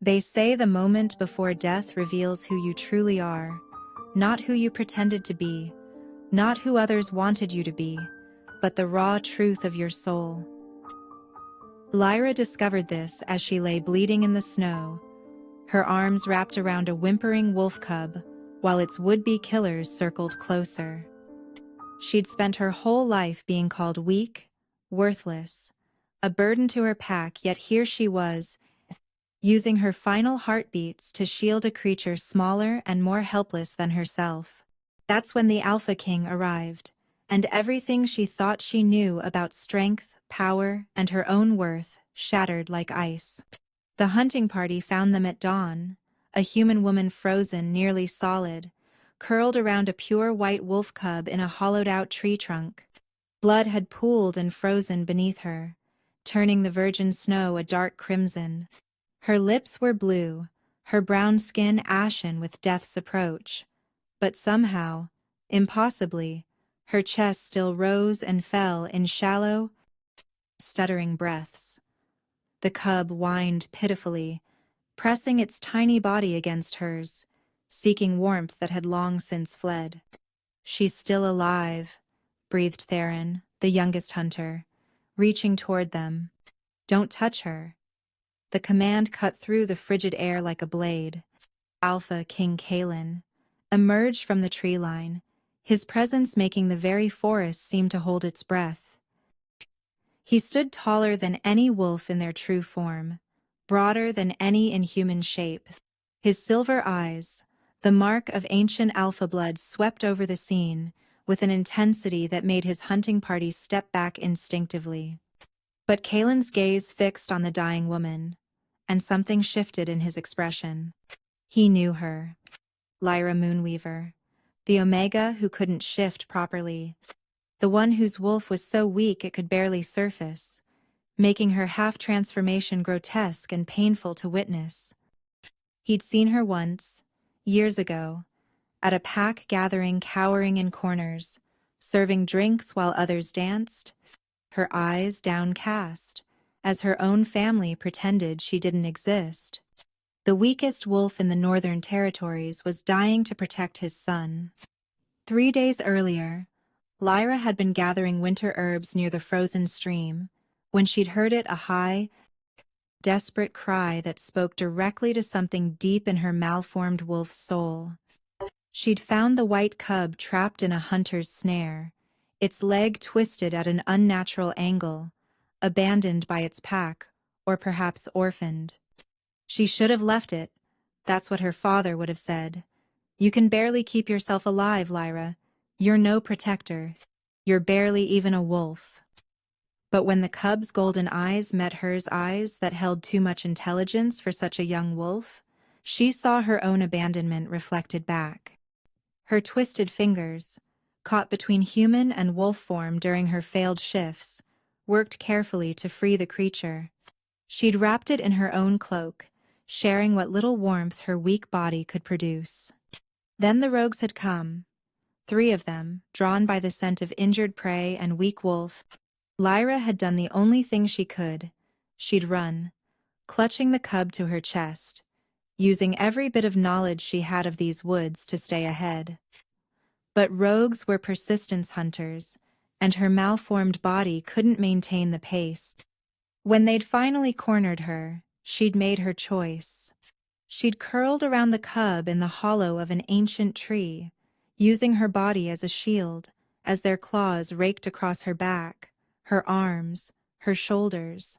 They say the moment before death reveals who you truly are, not who you pretended to be, not who others wanted you to be, but the raw truth of your soul. Lyra discovered this as she lay bleeding in the snow, her arms wrapped around a whimpering wolf cub, while its would-be killers circled closer. She'd spent her whole life being called weak, worthless, a burden to her pack, yet here she was, using her final heartbeats to shield a creature smaller and more helpless than herself. That's when the Alpha King arrived, and everything she thought she knew about strength, power, and her own worth shattered like ice. The hunting party found them at dawn, a human woman frozen nearly solid, curled around a pure white wolf cub in a hollowed-out tree trunk. Blood had pooled and frozen beneath her, turning the virgin snow a dark crimson. Her lips were blue, her brown skin ashen with death's approach. But somehow, impossibly, her chest still rose and fell in shallow, stuttering breaths. The cub whined pitifully, pressing its tiny body against hers, seeking warmth that had long since fled. "She's still alive," breathed Theron, the youngest hunter, reaching toward them. "Don't touch her." The command cut through the frigid air like a blade. Alpha King Kalen emerged from the tree line, his presence making the very forest seem to hold its breath. He stood taller than any wolf in their true form, broader than any in human shape. His silver eyes, the mark of ancient alpha blood, swept over the scene with an intensity that made his hunting party step back instinctively. But Kalen's gaze fixed on the dying woman, and something shifted in his expression. He knew her. Lyra Moonweaver, the Omega who couldn't shift properly, the one whose wolf was so weak it could barely surface, making her half-transformation grotesque and painful to witness. He'd seen her once, years ago, at a pack gathering cowering in corners, serving drinks while others danced, her eyes downcast, as her own family pretended she didn't exist. The weakest wolf in the Northern Territories was dying to protect his son. 3 days earlier, Lyra had been gathering winter herbs near the frozen stream, when she'd heard it, a high, desperate cry that spoke directly to something deep in her malformed wolf's soul. She'd found the white cub trapped in a hunter's snare, its leg twisted at an unnatural angle, abandoned by its pack, or perhaps orphaned. She should have left it, that's what her father would have said. "You can barely keep yourself alive, Lyra. You're no protector. You're barely even a wolf." But when the cub's golden eyes met hers, eyes that held too much intelligence for such a young wolf, she saw her own abandonment reflected back. Her twisted fingers, caught between human and wolf form during her failed shifts, worked carefully to free the creature. She'd wrapped it in her own cloak, sharing what little warmth her weak body could produce. Then the rogues had come, 3 of them, drawn by the scent of injured prey and weak wolf. Lyra had done the only thing she could. She'd run, clutching the cub to her chest, using every bit of knowledge she had of these woods to stay ahead. But rogues were persistence hunters, and her malformed body couldn't maintain the pace. When they'd finally cornered her, she'd made her choice. She'd curled around the cub in the hollow of an ancient tree, using her body as a shield, as their claws raked across her back, her arms, her shoulders.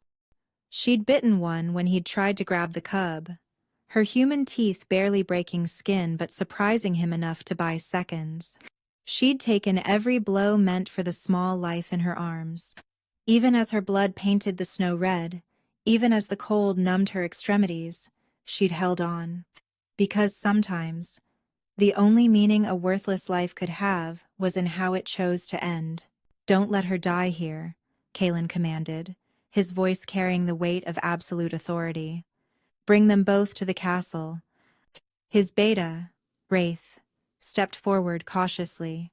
She'd bitten one when he'd tried to grab the cub, her human teeth barely breaking skin but surprising him enough to buy seconds. She'd taken every blow meant for the small life in her arms. Even as her blood painted the snow red, even as the cold numbed her extremities, she'd held on. Because sometimes, the only meaning a worthless life could have was in how it chose to end. "Don't let her die here," Kalen commanded, his voice carrying the weight of absolute authority. "Bring them both to the castle." His beta, Wraith, stepped forward cautiously.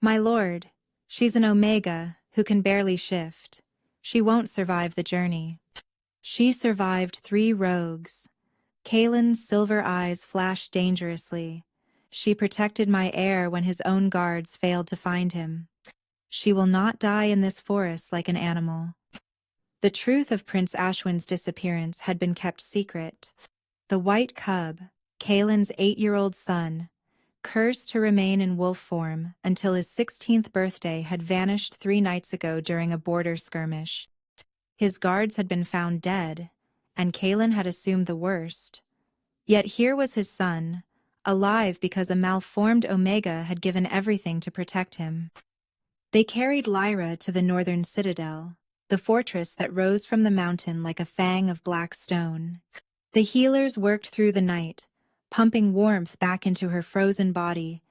"My lord, she's an Omega who can barely shift. She won't survive the journey." "She survived 3 rogues," Kalen's silver eyes flashed dangerously. She protected my heir when his own guards failed to find him. She will not die in this forest like an animal. The truth of Prince Ashwin's disappearance had been kept secret. The white cub, Kalen's 8-year-old son, cursed to remain in wolf form until his 16th birthday, had vanished 3 nights ago during a border skirmish. His guards had been found dead, and Kalen had assumed the worst. Yet here was his son, alive because a malformed Omega had given everything to protect him. They carried Lyra to the northern citadel, the fortress that rose from the mountain like a fang of black stone. The healers worked through the night, pumping warmth back into her frozen body,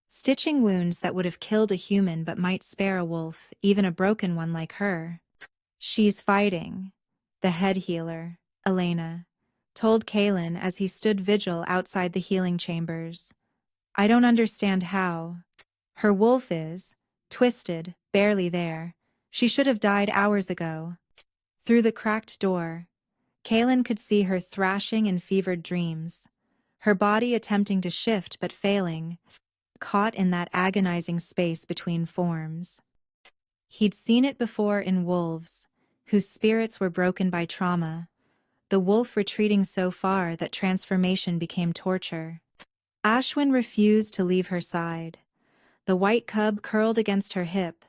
stitching wounds that would have killed a human but might spare a wolf, even a broken one like her. "She's fighting," the head healer, Elena, told Kalen as he stood vigil outside the healing chambers. "I don't understand how. Her wolf is twisted, barely there. She should have died hours ago." Through the cracked door, Kalen could see her thrashing in fevered dreams, her body attempting to shift but failing, caught in that agonizing space between forms. He'd seen it before in wolves, whose spirits were broken by trauma, the wolf retreating so far that transformation became torture. Ashwin refused to leave her side. The white cub curled against her hip,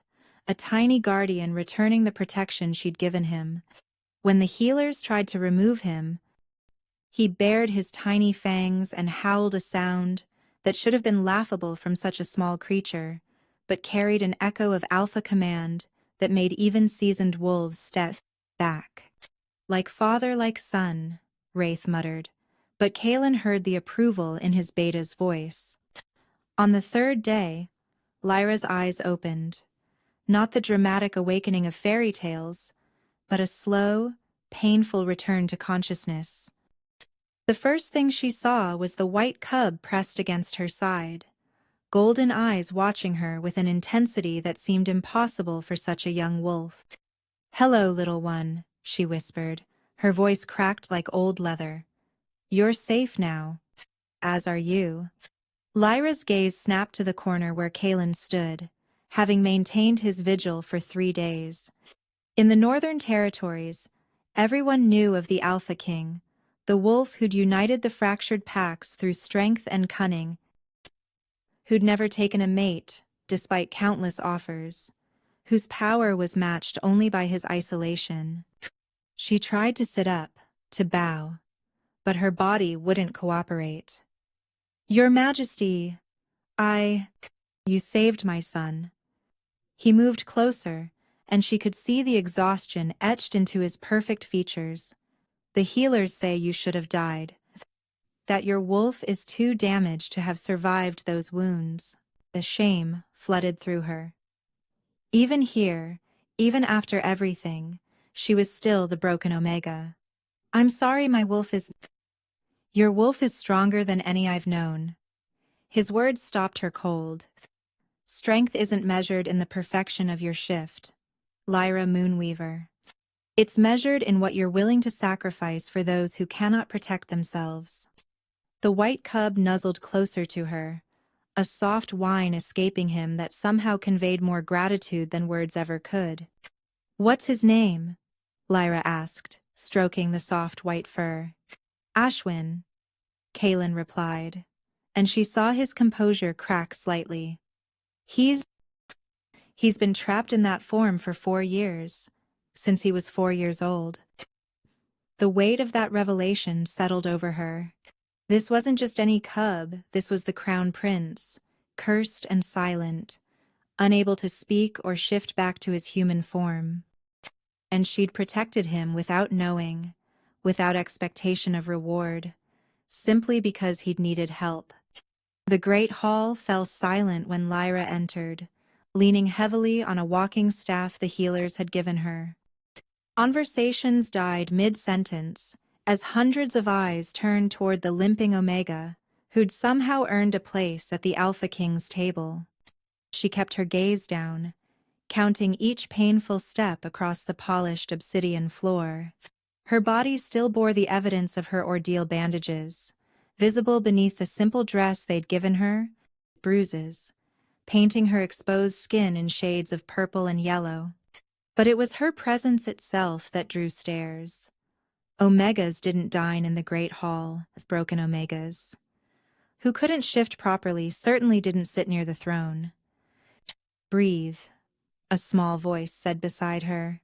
a tiny guardian returning the protection she'd given him. When the healers tried to remove him, he bared his tiny fangs and howled a sound that should have been laughable from such a small creature, but carried an echo of alpha command that made even seasoned wolves step back. "Like father, like son," Wraith muttered, but Kalen heard the approval in his beta's voice. On the 3rd day, Lyra's eyes opened. Not the dramatic awakening of fairy tales, but a slow, painful return to consciousness. The first thing she saw was the white cub pressed against her side, golden eyes watching her with an intensity that seemed impossible for such a young wolf. "Hello, little one," she whispered, her voice cracked like old leather. "You're safe now. As are you." Lyra's gaze snapped to the corner where Kalen stood, having maintained his vigil for 3 days. In the Northern Territories, everyone knew of the Alpha King, the wolf who'd united the fractured packs through strength and cunning, who'd never taken a mate, despite countless offers, whose power was matched only by his isolation. She tried to sit up, to bow, but her body wouldn't cooperate. "Your Majesty, you saved my son." He moved closer, and she could see the exhaustion etched into his perfect features. "The healers say you should have died. That your wolf is too damaged to have survived those wounds." The shame flooded through her. Even here, even after everything, she was still the broken Omega. "I'm sorry, my wolf is..." "Your wolf is stronger than any I've known." His words stopped her cold. "Strength isn't measured in the perfection of your shift, Lyra Moonweaver. It's measured in what you're willing to sacrifice for those who cannot protect themselves." The white cub nuzzled closer to her, a soft whine escaping him that somehow conveyed more gratitude than words ever could. "What's his name?" Lyra asked, stroking the soft white fur. "Ashwin," Kalen replied, and she saw his composure crack slightly. He's been trapped in that form for 4 years, since he was 4 years old." The weight of that revelation settled over her. This wasn't just any cub, this was the crown prince, cursed and silent, unable to speak or shift back to his human form. And she'd protected him without knowing, without expectation of reward, simply because he'd needed help. The great hall fell silent when Lyra entered, leaning heavily on a walking staff the healers had given her. Conversations died mid-sentence, as hundreds of eyes turned toward the limping Omega, who'd somehow earned a place at the Alpha King's table. She kept her gaze down, counting each painful step across the polished obsidian floor. Her body still bore the evidence of her ordeal: bandages, visible beneath the simple dress they'd given her, bruises, painting her exposed skin in shades of purple and yellow. But it was her presence itself that drew stares. Omegas didn't dine in the great hall, as broken Omegas. Who couldn't shift properly certainly didn't sit near the throne. Breathe, a small voice said beside her.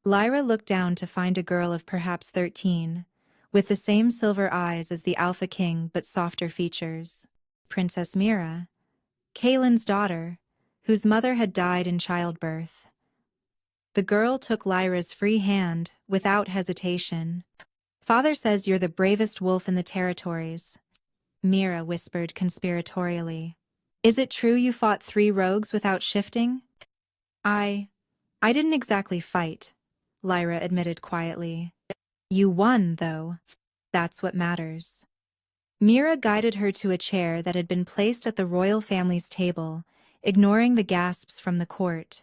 Lyra looked down to find a girl of perhaps 13, with the same silver eyes as the Alpha King but softer features. Princess Mira, Kaelin's daughter, whose mother had died in childbirth. The girl took Lyra's free hand, without hesitation. "Father says you're the bravest wolf in the territories," Mira whispered conspiratorially. "Is it true you fought 3 rogues without shifting?" I didn't exactly fight," Lyra admitted quietly. "You won, though. That's what matters." Mira guided her to a chair that had been placed at the royal family's table, ignoring the gasps from the court.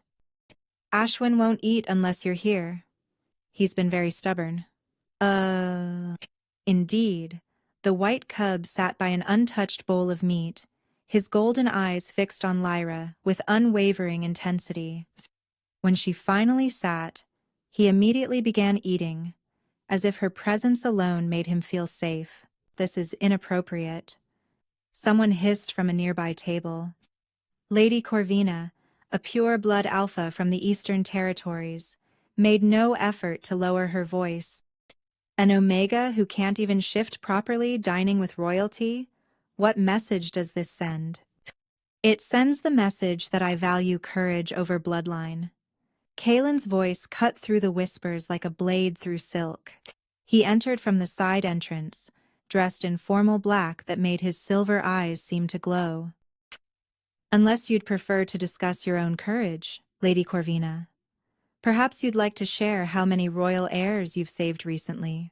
"Ashwin won't eat unless you're here. He's been very stubborn." Indeed. The white cub sat by an untouched bowl of meat, his golden eyes fixed on Lyra with unwavering intensity. When she finally sat, he immediately began eating, as if her presence alone made him feel safe. "This is inappropriate," someone hissed from a nearby table. Lady Corvina, a pure-blood alpha from the Eastern Territories, made no effort to lower her voice. "An Omega who can't even shift properly dining with royalty? What message does this send?" "It sends the message that I value courage over bloodline." Kaelin's voice cut through the whispers like a blade through silk. He entered from the side entrance, dressed in formal black that made his silver eyes seem to glow. "Unless you'd prefer to discuss your own courage, Lady Corvina. Perhaps you'd like to share how many royal heirs you've saved recently."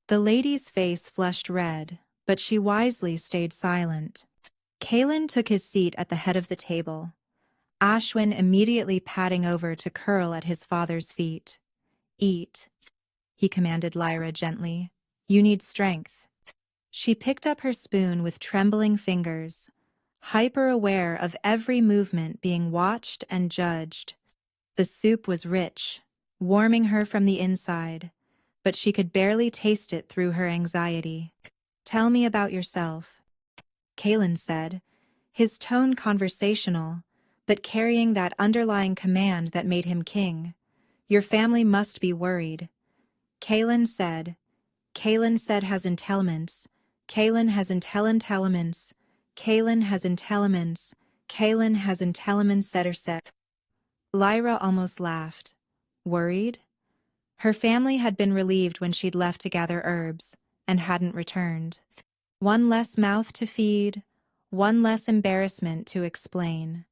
The lady's face flushed red, but she wisely stayed silent. Kaelin took his seat at the head of the table, Ashwin immediately padding over to curl at his father's feet. "Eat," he commanded Lyra gently. "You need strength." She picked up her spoon with trembling fingers, hyper-aware of every movement being watched and judged. The soup was rich, warming her from the inside, but she could barely taste it through her anxiety. "Tell me about yourself," Kaelin said, his tone conversational, but carrying that underlying command that made him king. "Your family must be worried." Kaelin said has intelligence. Kaelin has intelligence. Kaelin has intelligence. Kaelin has intelligence, said her set. Lyra almost laughed. Worried? Her family had been relieved when she'd left to gather herbs, and hadn't returned. One less mouth to feed, one less embarrassment to explain.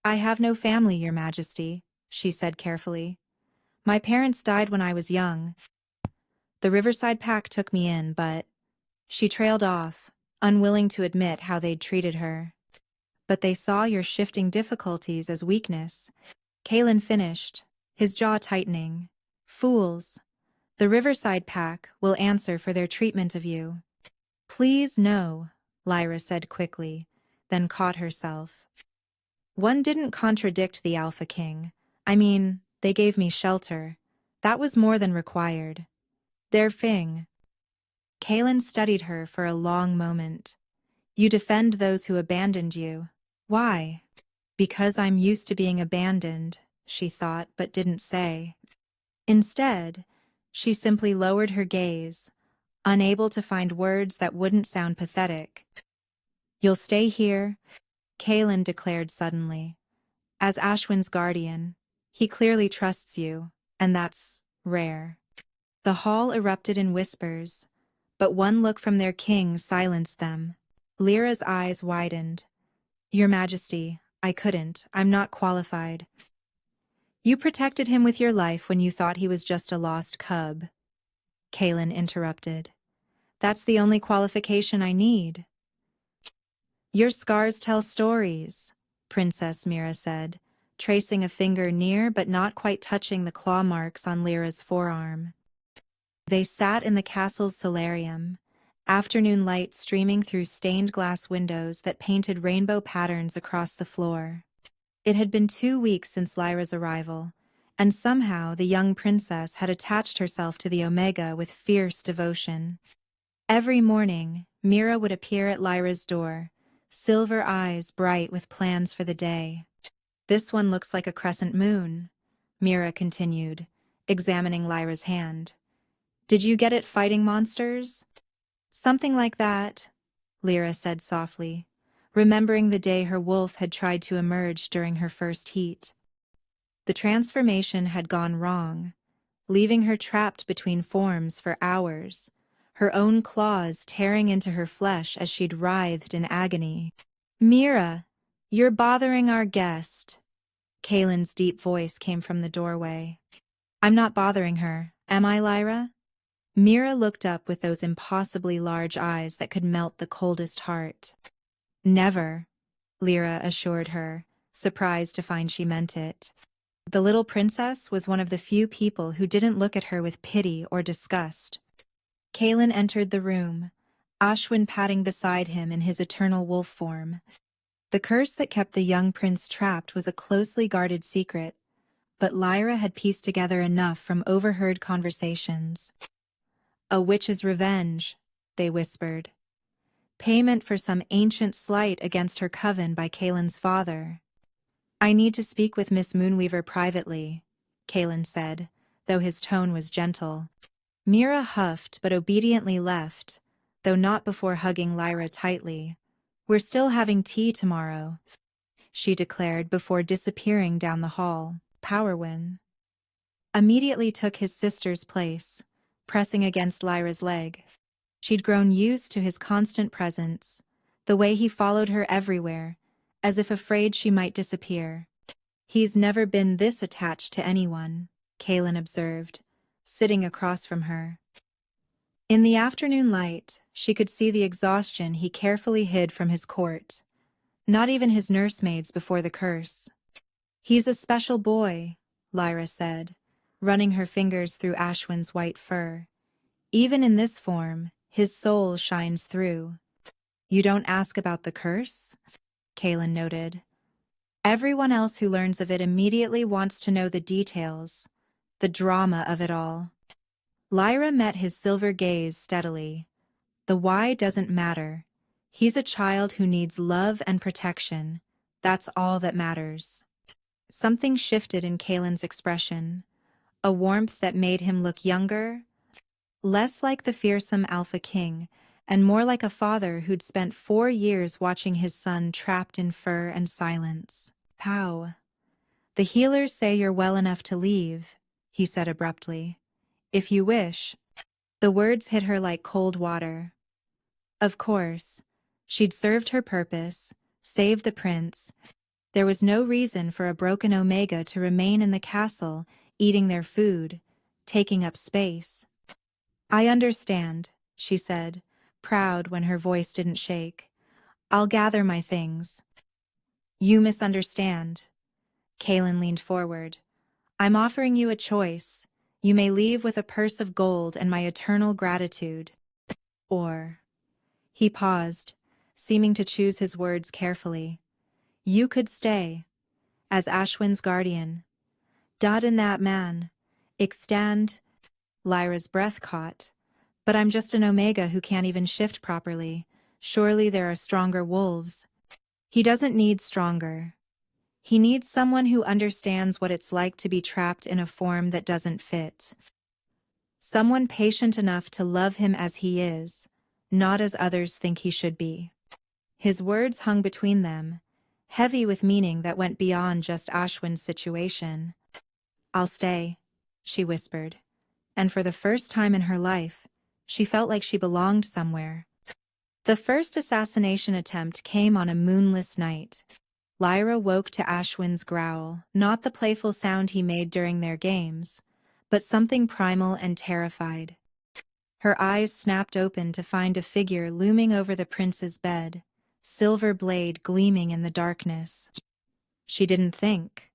"I have no family, Your Majesty," she said carefully. "My parents died when I was young. The Riverside Pack took me in, but..." She trailed off, unwilling to admit how they'd treated her. "But they saw your shifting difficulties as weakness," Kaelin finished, his jaw tightening. "Fools. The Riverside Pack will answer for their treatment of you." "Please no," Lyra said quickly, then caught herself. "One didn't contradict the Alpha King. I mean, they gave me shelter. That was more than required. Their thing." Kaelin studied her for a long moment. "You defend those who abandoned you. Why?" "Because I'm used to being abandoned," she thought but didn't say. Instead, she simply lowered her gaze, unable to find words that wouldn't sound pathetic. "You'll stay here," Kaelin declared suddenly. "As Ashwin's guardian, he clearly trusts you, and that's rare." The hall erupted in whispers, but one look from their king silenced them. Lyra's eyes widened. "Your Majesty, I couldn't. I'm not qualified." "You protected him with your life when you thought he was just a lost cub," Kaelin interrupted. "That's the only qualification I need." "Your scars tell stories," Princess Mira said, tracing a finger near but not quite touching the claw marks on Lyra's forearm. They sat in the castle's solarium, afternoon light streaming through stained glass windows that painted rainbow patterns across the floor. It had been 2 weeks since Lyra's arrival, and somehow the young princess had attached herself to the Omega with fierce devotion. Every morning, Mira would appear at Lyra's door, silver eyes bright with plans for the day. "This one looks like a crescent moon," Mira continued, examining Lyra's hand. "Did you get it fighting monsters?" "Something like that," Lyra said softly, remembering the day her wolf had tried to emerge during her first heat. The transformation had gone wrong, leaving her trapped between forms for hours, her own claws tearing into her flesh as she'd writhed in agony. "Mira, you're bothering our guest." Kaylin's deep voice came from the doorway. "I'm not bothering her, am I, Lyra?" Mira looked up with those impossibly large eyes that could melt the coldest heart. "Never," Lyra assured her, surprised to find she meant it. The little princess was one of the few people who didn't look at her with pity or disgust. Kaylin entered the room, Ashwin padding beside him in his eternal wolf form. The curse that kept the young prince trapped was a closely guarded secret, but Lyra had pieced together enough from overheard conversations. "A witch's revenge," they whispered. "Payment for some ancient slight against her coven by Kaylin's father." "I need to speak with Miss Moonweaver privately," Kaylin said, though his tone was gentle. Mira huffed but obediently left, though not before hugging Lyra tightly. "We're still having tea tomorrow," she declared before disappearing down the hall. Powerwin immediately took his sister's place, pressing against Lyra's leg. She'd grown used to his constant presence, the way he followed her everywhere, as if afraid she might disappear. "He's never been this attached to anyone," Kaylin observed, sitting across from her. In the afternoon light, she could see the exhaustion he carefully hid from his court. Not even his nursemaids before the curse. "He's a special boy," Lyra said, running her fingers through Ashwin's white fur. "Even in this form, his soul shines through." "You don't ask about the curse?" Kaylin noted. "Everyone else who learns of it immediately wants to know the details, the drama of it all." Lyra met his silver gaze steadily. "The why doesn't matter. He's a child who needs love and protection. That's all that matters." Something shifted in Kaylin's expression, a warmth that made him look younger, less like the fearsome alpha king, and more like a father who'd spent 4 years watching his son trapped in fur and silence. "How?" "The healers say you're well enough to leave," he said abruptly. "If you wish." The words hit her like cold water. Of course. She'd served her purpose, saved the prince. There was no reason for a broken Omega to remain in the castle, eating their food, taking up space. "I understand," she said, proud when her voice didn't shake. "I'll gather my things." "You misunderstand." Kaylin leaned forward. "I'm offering you a choice. You may leave with a purse of gold and my eternal gratitude. Or..." He paused, seeming to choose his words carefully. "You could stay, as Ashwin's guardian. Dad and that man. Extend..." Lyra's breath caught. "But I'm just an Omega who can't even shift properly. Surely there are stronger wolves." "He doesn't need stronger. He needs someone who understands what it's like to be trapped in a form that doesn't fit. Someone patient enough to love him as he is, not as others think he should be." His words hung between them, heavy with meaning that went beyond just Ashwin's situation. "I'll stay," she whispered, and for the first time in her life, she felt like she belonged somewhere. The first assassination attempt came on a moonless night. Lyra woke to Ashwin's growl, not the playful sound he made during their games, but something primal and terrified. Her eyes snapped open to find a figure looming over the prince's bed, silver blade gleaming in the darkness. She didn't think.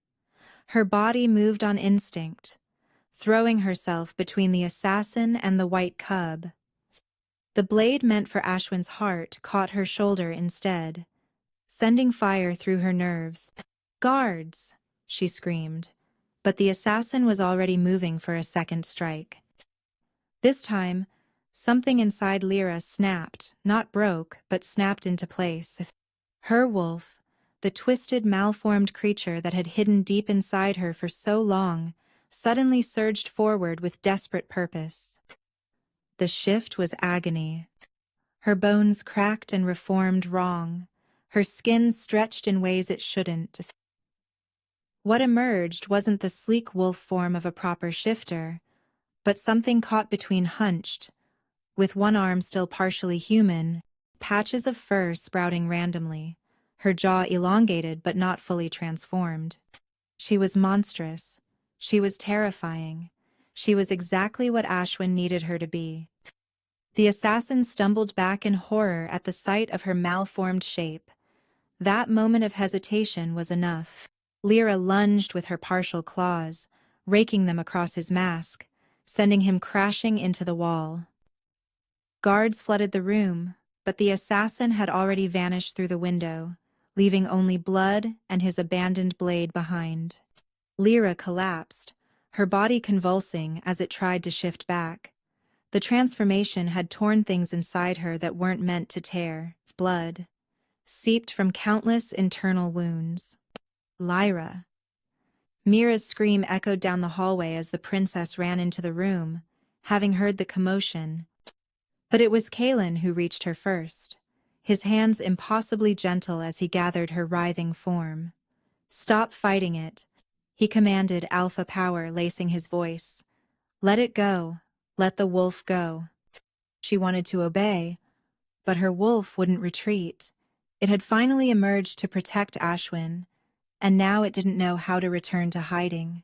Her body moved on instinct, throwing herself between the assassin and the white cub. The blade meant for Ashwin's heart caught her shoulder instead, sending fire through her nerves. "Guards!" she screamed, but the assassin was already moving for a second strike. This time, something inside Lyra snapped, not broke, but snapped into place. Her wolf, the twisted, malformed creature that had hidden deep inside her for so long, suddenly surged forward with desperate purpose. The shift was agony. Her bones cracked and reformed wrong, her skin stretched in ways it shouldn't. What emerged wasn't the sleek wolf form of a proper shifter, but something caught between hunched, with one arm still partially human, patches of fur sprouting randomly, her jaw elongated but not fully transformed. She was monstrous. She was terrifying. She was exactly what Ashwin needed her to be. The assassin stumbled back in horror at the sight of her malformed shape. That moment of hesitation was enough. Lyra lunged with her partial claws, raking them across his mask, sending him crashing into the wall. Guards flooded the room, but the assassin had already vanished through the window, leaving only blood and his abandoned blade behind. Lyra collapsed, her body convulsing as it tried to shift back. The transformation had torn things inside her that weren't meant to tear. Blood seeped from countless internal wounds. Lyra. Mira's scream echoed down the hallway as the princess ran into the room, having heard the commotion. But it was Kalen who reached her first, his hands impossibly gentle as he gathered her writhing form. "Stop fighting it," he commanded, alpha power lacing his voice. "Let it go. Let the wolf go." She wanted to obey, but her wolf wouldn't retreat. It had finally emerged to protect Ashwin, and now it didn't know how to return to hiding.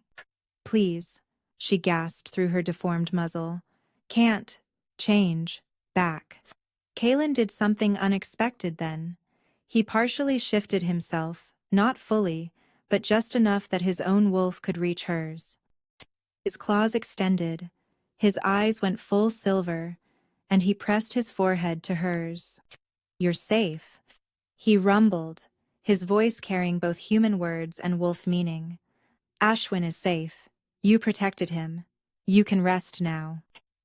"Please," she gasped through her deformed muzzle. "Can't change back." Kalen did something unexpected then. He partially shifted himself, not fully, but just enough that his own wolf could reach hers. His claws extended, his eyes went full silver, and he pressed his forehead to hers. "You're safe," he rumbled, his voice carrying both human words and wolf meaning. "Ashwin is safe. You protected him. You can rest now."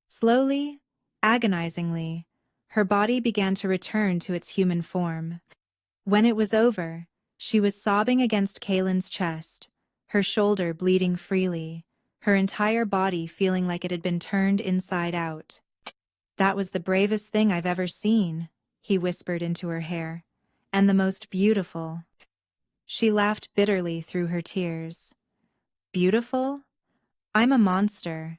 Slowly, agonizingly, her body began to return to its human form. When it was over, she was sobbing against Kalen's chest, her shoulder bleeding freely, her entire body feeling like it had been turned inside out. "That was the bravest thing I've ever seen," he whispered into her hair, "and the most beautiful." She laughed bitterly through her tears. "Beautiful? I'm a monster.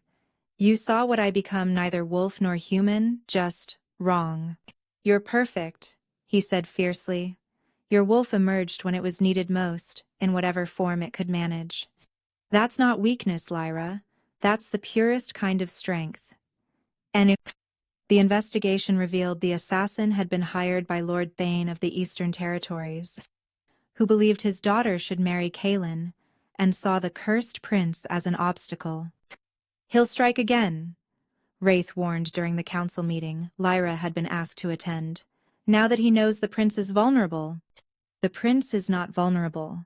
You saw what I become, neither wolf nor human, just wrong." "You're perfect," he said fiercely. "Your wolf emerged when it was needed most, in whatever form it could manage. That's not weakness, Lyra. That's the purest kind of strength." And if the investigation revealed the assassin had been hired by Lord Thane of the Eastern Territories, who believed his daughter should marry Kalen, and saw the cursed prince as an obstacle. "He'll strike again," Wraith warned during the council meeting Lyra had been asked to attend. "Now that he knows the prince is vulnerable." "The prince is not vulnerable,"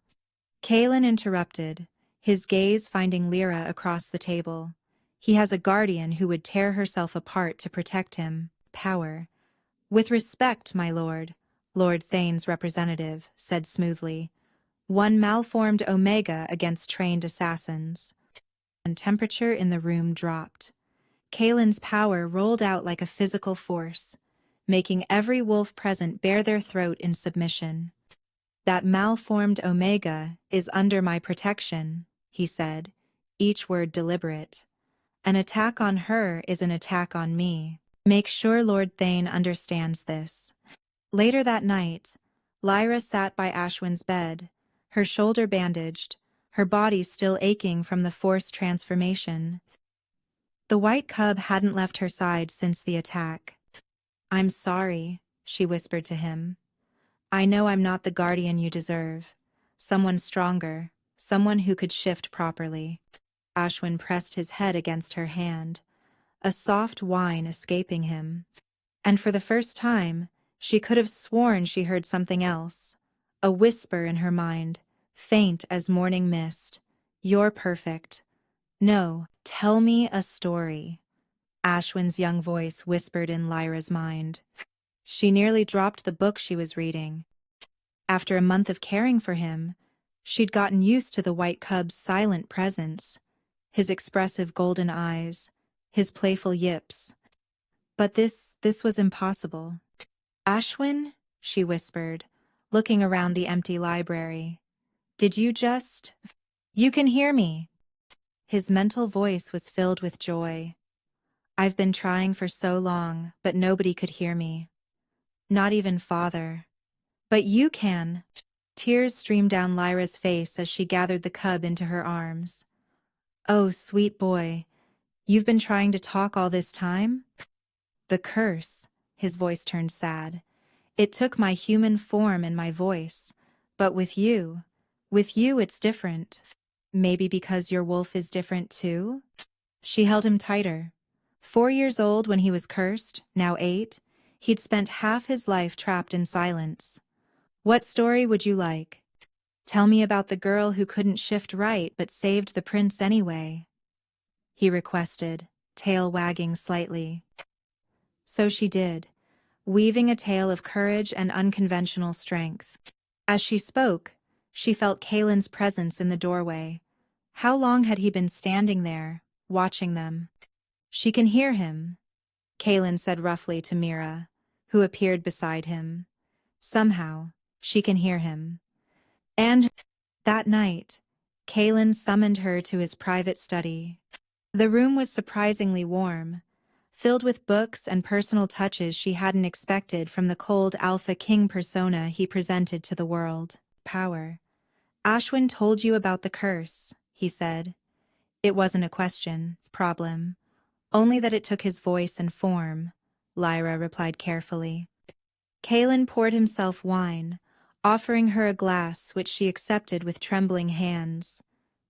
Kalen interrupted, his gaze finding Lyra across the table. "He has a guardian who would tear herself apart to protect him. Power." "With respect, my lord," Lord Thane's representative said smoothly. "One malformed Omega against trained assassins." And temperature in the room dropped. Kalen's power rolled out like a physical force, making every wolf present bare their throat in submission. "That malformed Omega is under my protection," he said, each word deliberate. "An attack on her is an attack on me. Make sure Lord Thane understands this." Later that night, Lyra sat by Ashwin's bed, her shoulder bandaged, her body still aching from the forced transformation. The white cub hadn't left her side since the attack. "I'm sorry," she whispered to him. "I know I'm not the guardian you deserve. Someone stronger, someone who could shift properly." Ashwin pressed his head against her hand, a soft whine escaping him. And for the first time, she could have sworn she heard something else. A whisper in her mind, faint as morning mist. "You're perfect." "No, tell me a story," Ashwin's young voice whispered in Lyra's mind. She nearly dropped the book she was reading. After a month of caring for him, she'd gotten used to the white cub's silent presence, his expressive golden eyes, his playful yips. But this was impossible. "Ashwin," she whispered, looking around the empty library. "Did you just— You can hear me." His mental voice was filled with joy. "I've been trying for so long, but nobody could hear me. Not even Father. But you can." Tears streamed down Lyra's face as she gathered the cub into her arms. "Oh, sweet boy, you've been trying to talk all this time?" "The curse," his voice turned sad. "It took my human form and my voice. But with you it's different. Maybe because your wolf is different too?" She held him tighter. 4 years old when he was cursed, now 8, he'd spent half his life trapped in silence. "What story would you like?" "Tell me about the girl who couldn't shift right but saved the prince anyway," he requested, tail wagging slightly. So she did, weaving a tale of courage and unconventional strength. As she spoke, she felt Kalen's presence in the doorway. How long had he been standing there, watching them? "She can hear him," Kalen said roughly to Mira, who appeared beside him. "Somehow, she can hear him." And that night, Kalen summoned her to his private study. The room was surprisingly warm, filled with books and personal touches she hadn't expected from the cold Alpha King persona he presented to the world. "Power. Ashwin told you about the curse," he said. "It wasn't a question, problem. Only that it took his voice and form," Lyra replied carefully. Kalen poured himself wine, offering her a glass which she accepted with trembling hands.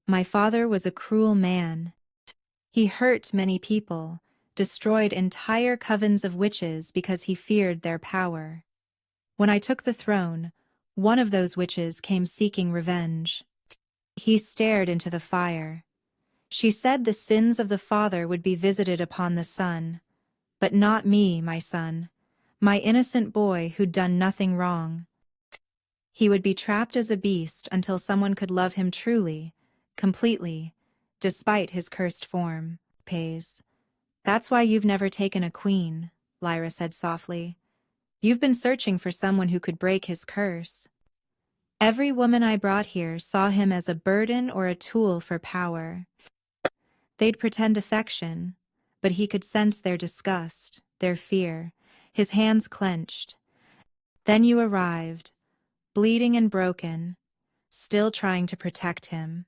"My father was a cruel man. He hurt many people, destroyed entire covens of witches because he feared their power. When I took the throne, one of those witches came seeking revenge. He stared into the fire. She said the sins of the father would be visited upon the son. But not me, my son. My innocent boy who'd done nothing wrong. He would be trapped as a beast until someone could love him truly, completely, despite his cursed form." "Pays. That's why you've never taken a queen," Lyra said softly. "You've been searching for someone who could break his curse. Every woman I brought here saw him as a burden or a tool for power. They'd pretend affection, but he could sense their disgust, their fear, his hands clenched. Then you arrived, bleeding and broken, still trying to protect him.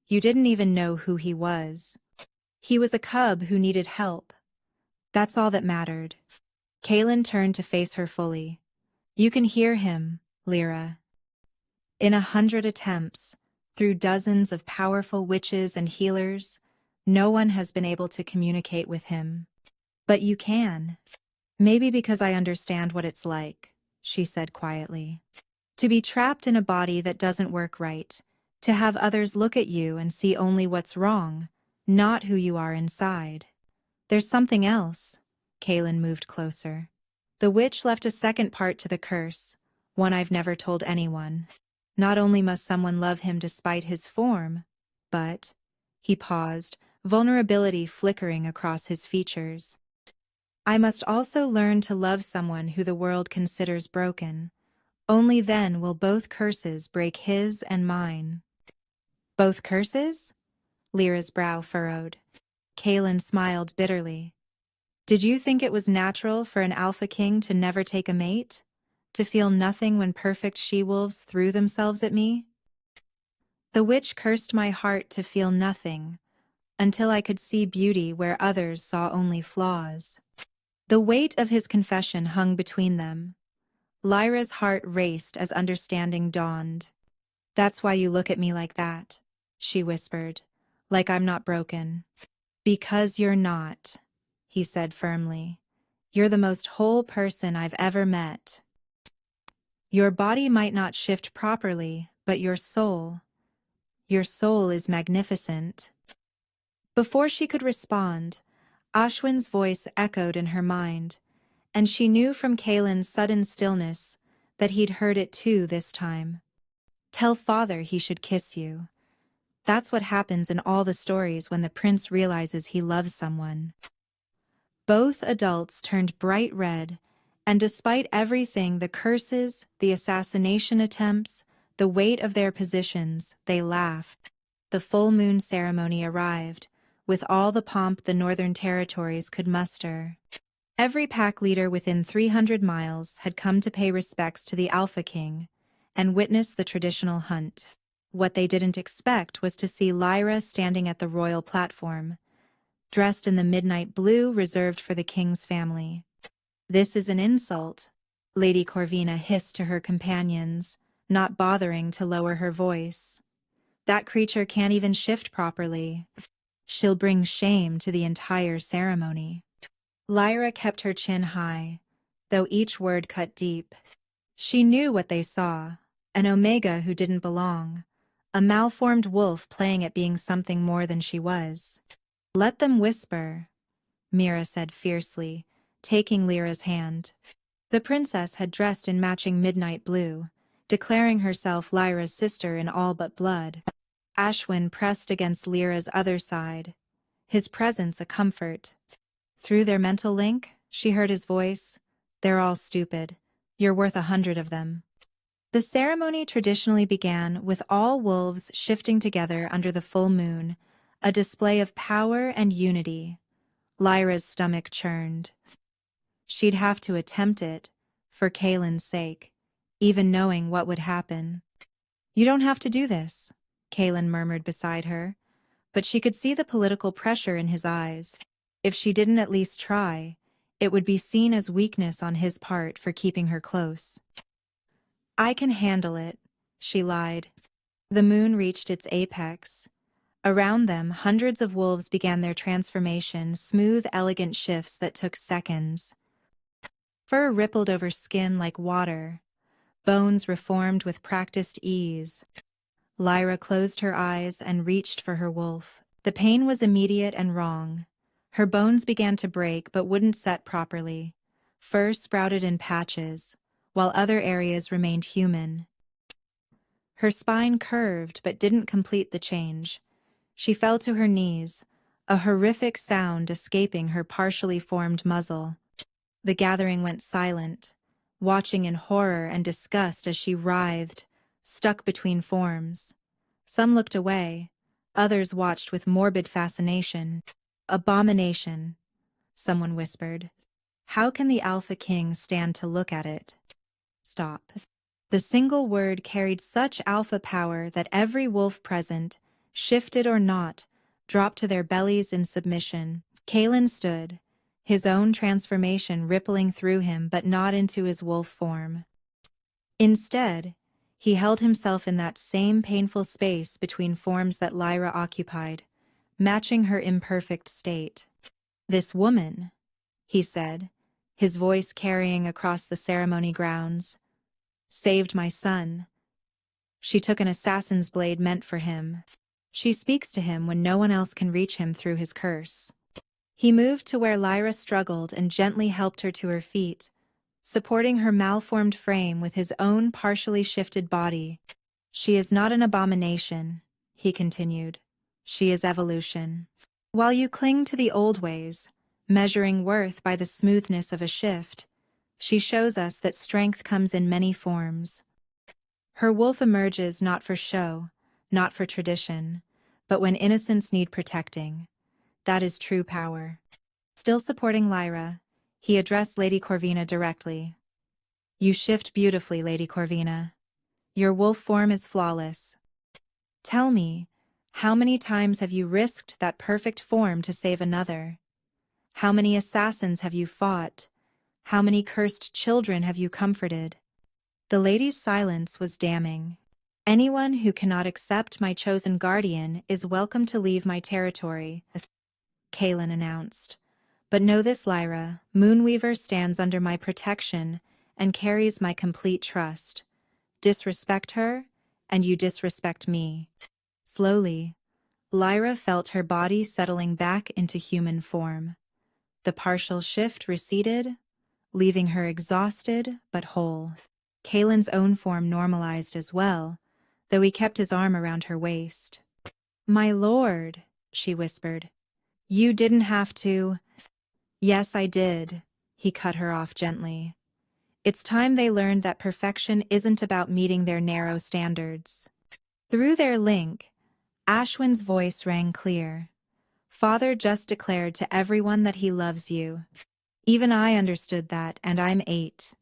You didn't even know who he was. He was a cub who needed help. That's all that mattered." Kalen turned to face her fully. "You can hear him, Lyra. In 100 attempts, through dozens of powerful witches and healers, no one has been able to communicate with him. But you can. Maybe because I understand what it's like," she said quietly. "To be trapped in a body that doesn't work right, to have others look at you and see only what's wrong, not who you are inside. There's something else." Kalen moved closer. "The witch left a second part to the curse, one I've never told anyone. Not only must someone love him despite his form, but—" He paused, vulnerability flickering across his features. "I must also learn to love someone who the world considers broken. Only then will both curses break his and mine." "Both curses?" Lyra's brow furrowed. Kalen smiled bitterly. "Did you think it was natural for an alpha king to never take a mate? To feel nothing when perfect she-wolves threw themselves at me? The witch cursed my heart to feel nothing, until I could see beauty where others saw only flaws." The weight of his confession hung between them. Lyra's heart raced as understanding dawned. "That's why you look at me like that," she whispered, like I'm not broken. Because you're not, he said firmly. You're the most whole person I've ever met. Your body might not shift properly, but your soul is magnificent. Before she could respond, Ashwin's voice echoed in her mind, and she knew from Kalen's sudden stillness that he'd heard it too this time. Tell father he should kiss you. That's what happens in all the stories when the prince realizes he loves someone. Both adults turned bright red, and despite everything, the curses, the assassination attempts, the weight of their positions, they laughed. The full moon ceremony arrived, with all the pomp the Northern Territories could muster. Every pack leader within 300 miles had come to pay respects to the Alpha King and witness the traditional hunt. What they didn't expect was to see Lyra standing at the royal platform, dressed in the midnight blue reserved for the king's family. This is an insult, Lady Corvina hissed to her companions, not bothering to lower her voice. That creature can't even shift properly. She'll bring shame to the entire ceremony. Lyra kept her chin high, though each word cut deep. She knew what they saw, an Omega who didn't belong, a malformed wolf playing at being something more than she was. Let them whisper, Mira said fiercely, taking Lyra's hand. The princess had dressed in matching midnight blue, declaring herself Lyra's sister in all but blood. Ashwin pressed against Lyra's other side, his presence a comfort. Through their mental link, she heard his voice, "They're all stupid. You're worth 100 of them." The ceremony traditionally began with all wolves shifting together under the full moon, a display of power and unity. Lyra's stomach churned. She'd have to attempt it, for Kalen's sake, even knowing what would happen. "You don't have to do this," Kalen murmured beside her, but she could see the political pressure in his eyes. If she didn't at least try, it would be seen as weakness on his part for keeping her close. "I can handle it," she lied. The moon reached its apex. Around them, hundreds of wolves began their transformation, smooth, elegant shifts that took seconds. Fur rippled over skin like water. Bones reformed with practiced ease. Lyra closed her eyes and reached for her wolf. The pain was immediate and wrong. Her bones began to break but wouldn't set properly. Fur sprouted in patches, while other areas remained human. Her spine curved but didn't complete the change. She fell to her knees, a horrific sound escaping her partially formed muzzle. The gathering went silent, watching in horror and disgust as she writhed, stuck between forms. Some looked away, others watched with morbid fascination. "Abomination," someone whispered. "How can the Alpha King stand to look at it?" Stop. The single word carried such alpha power that every wolf present, shifted or not, dropped to their bellies in submission. Kalen stood, his own transformation rippling through him but not into his wolf form. Instead, he held himself in that same painful space between forms that Lyra occupied, matching her imperfect state. "This woman," he said, his voice carrying across the ceremony grounds, "saved my son. She took an assassin's blade meant for him. She speaks to him when no one else can reach him through his curse." He moved to where Lyra struggled and gently helped her to her feet, supporting her malformed frame with his own partially shifted body. "She is not an abomination," he continued. "She is evolution. While you cling to the old ways, measuring worth by the smoothness of a shift, she shows us that strength comes in many forms. Her wolf emerges not for show, not for tradition, but when innocents need protecting. That is true power." Still supporting Lyra, he addressed Lady Corvina directly. "You shift beautifully, Lady Corvina. Your wolf form is flawless. Tell me, how many times have you risked that perfect form to save another? How many assassins have you fought? How many cursed children have you comforted?" The lady's silence was damning. Anyone who cannot accept my chosen guardian is welcome to leave my territory, Kaelin announced. But know this, Lyra, Moonweaver stands under my protection and carries my complete trust. Disrespect her, and you disrespect me. Slowly, Lyra felt her body settling back into human form. The partial shift receded, leaving her exhausted but whole. Kaelin's own form normalized as well, though he kept his arm around her waist. "My lord," she whispered. "You didn't have to." "Yes, I did," he cut her off gently. "It's time they learned that perfection isn't about meeting their narrow standards." Through their link, Ashwin's voice rang clear. "Father just declared to everyone that he loves you. Even I understood that, and I'm 8.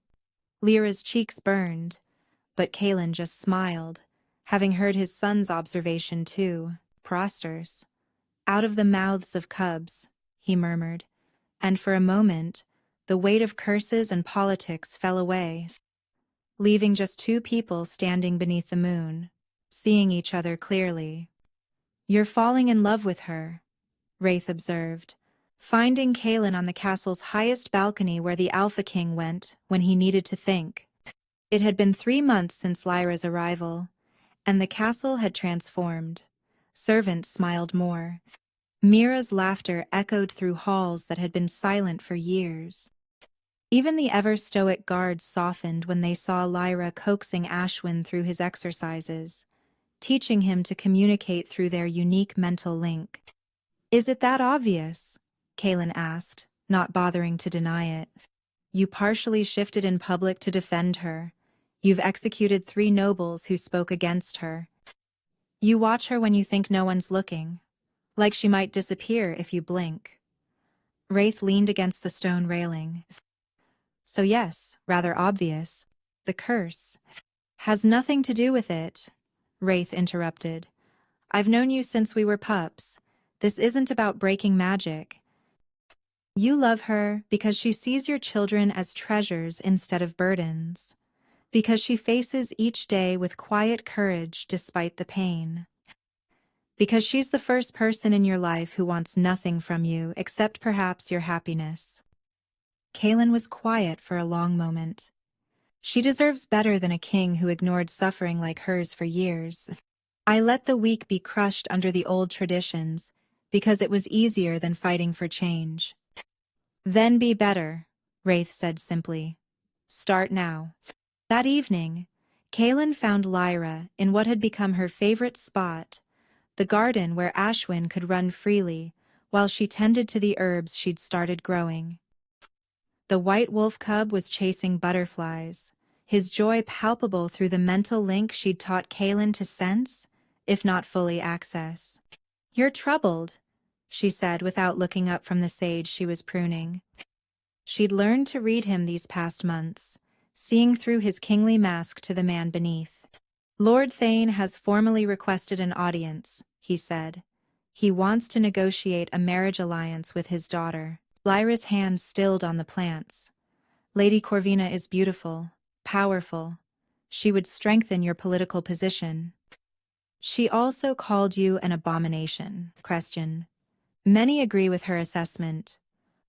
Lyra's cheeks burned, but Kaelin just smiled, having heard his son's observation too. "Prosters. Out of the mouths of cubs," he murmured, and for a moment, the weight of curses and politics fell away, leaving just two people standing beneath the moon, seeing each other clearly. "You're falling in love with her," Wraith observed, finding Kaelin on the castle's highest balcony where the Alpha King went when he needed to think. It had been 3 months since Lyra's arrival, and the castle had transformed. Servants smiled more. Mira's laughter echoed through halls that had been silent for years. Even the ever-stoic guards softened when they saw Lyra coaxing Ashwin through his exercises, teaching him to communicate through their unique mental link. "Is it that obvious?" Kaelin asked, not bothering to deny it. "You partially shifted in public to defend her. You've executed 3 nobles who spoke against her. You watch her when you think no one's looking, like she might disappear if you blink." Wraith leaned against the stone railing. "So yes, rather obvious. The curse has nothing to do with it," Wraith interrupted. "I've known you since we were pups. This isn't about breaking magic. You love her because she sees your children as treasures instead of burdens. Because she faces each day with quiet courage despite the pain. Because she's the first person in your life who wants nothing from you except perhaps your happiness." Kaelin was quiet for a long moment. She deserves better than a king who ignored suffering like hers for years. "I let the weak be crushed under the old traditions because it was easier than fighting for change." "Then be better," Wraith said simply. "Start now." That evening, Kaelin found Lyra in what had become her favorite spot, the garden where Ashwin could run freely while she tended to the herbs she'd started growing. The white wolf cub was chasing butterflies, his joy palpable through the mental link she'd taught Kaelin to sense, if not fully access. "You're troubled," she said without looking up from the sage she was pruning. She'd learned to read him these past months, seeing through his kingly mask to the man beneath. "Lord Thane has formally requested an audience," he said. "He wants to negotiate a marriage alliance with his daughter." Lyra's hands stilled on the plants. "Lady Corvina is beautiful, powerful. She would strengthen your political position." "She also called you an abomination." Question. "Many agree with her assessment."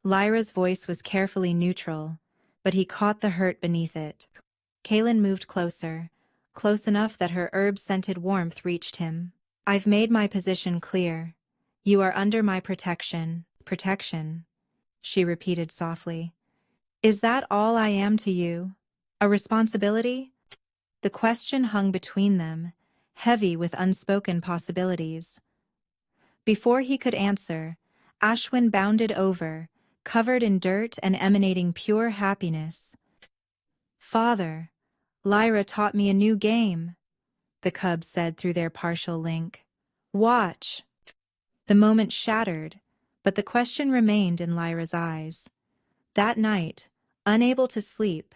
Lyra's voice was carefully neutral, but he caught the hurt beneath it. Kaelin moved closer, close enough that her herb-scented warmth reached him. "I've made my position clear. You are under my protection." "Protection," she repeated softly. "Is that all I am to you? A responsibility?" The question hung between them, heavy with unspoken possibilities. Before he could answer, Ashwin bounded over, covered in dirt and emanating pure happiness. "Father, Lyra taught me a new game," the cubs said through their partial link. "Watch." The moment shattered, but the question remained in Lyra's eyes. That night, unable to sleep,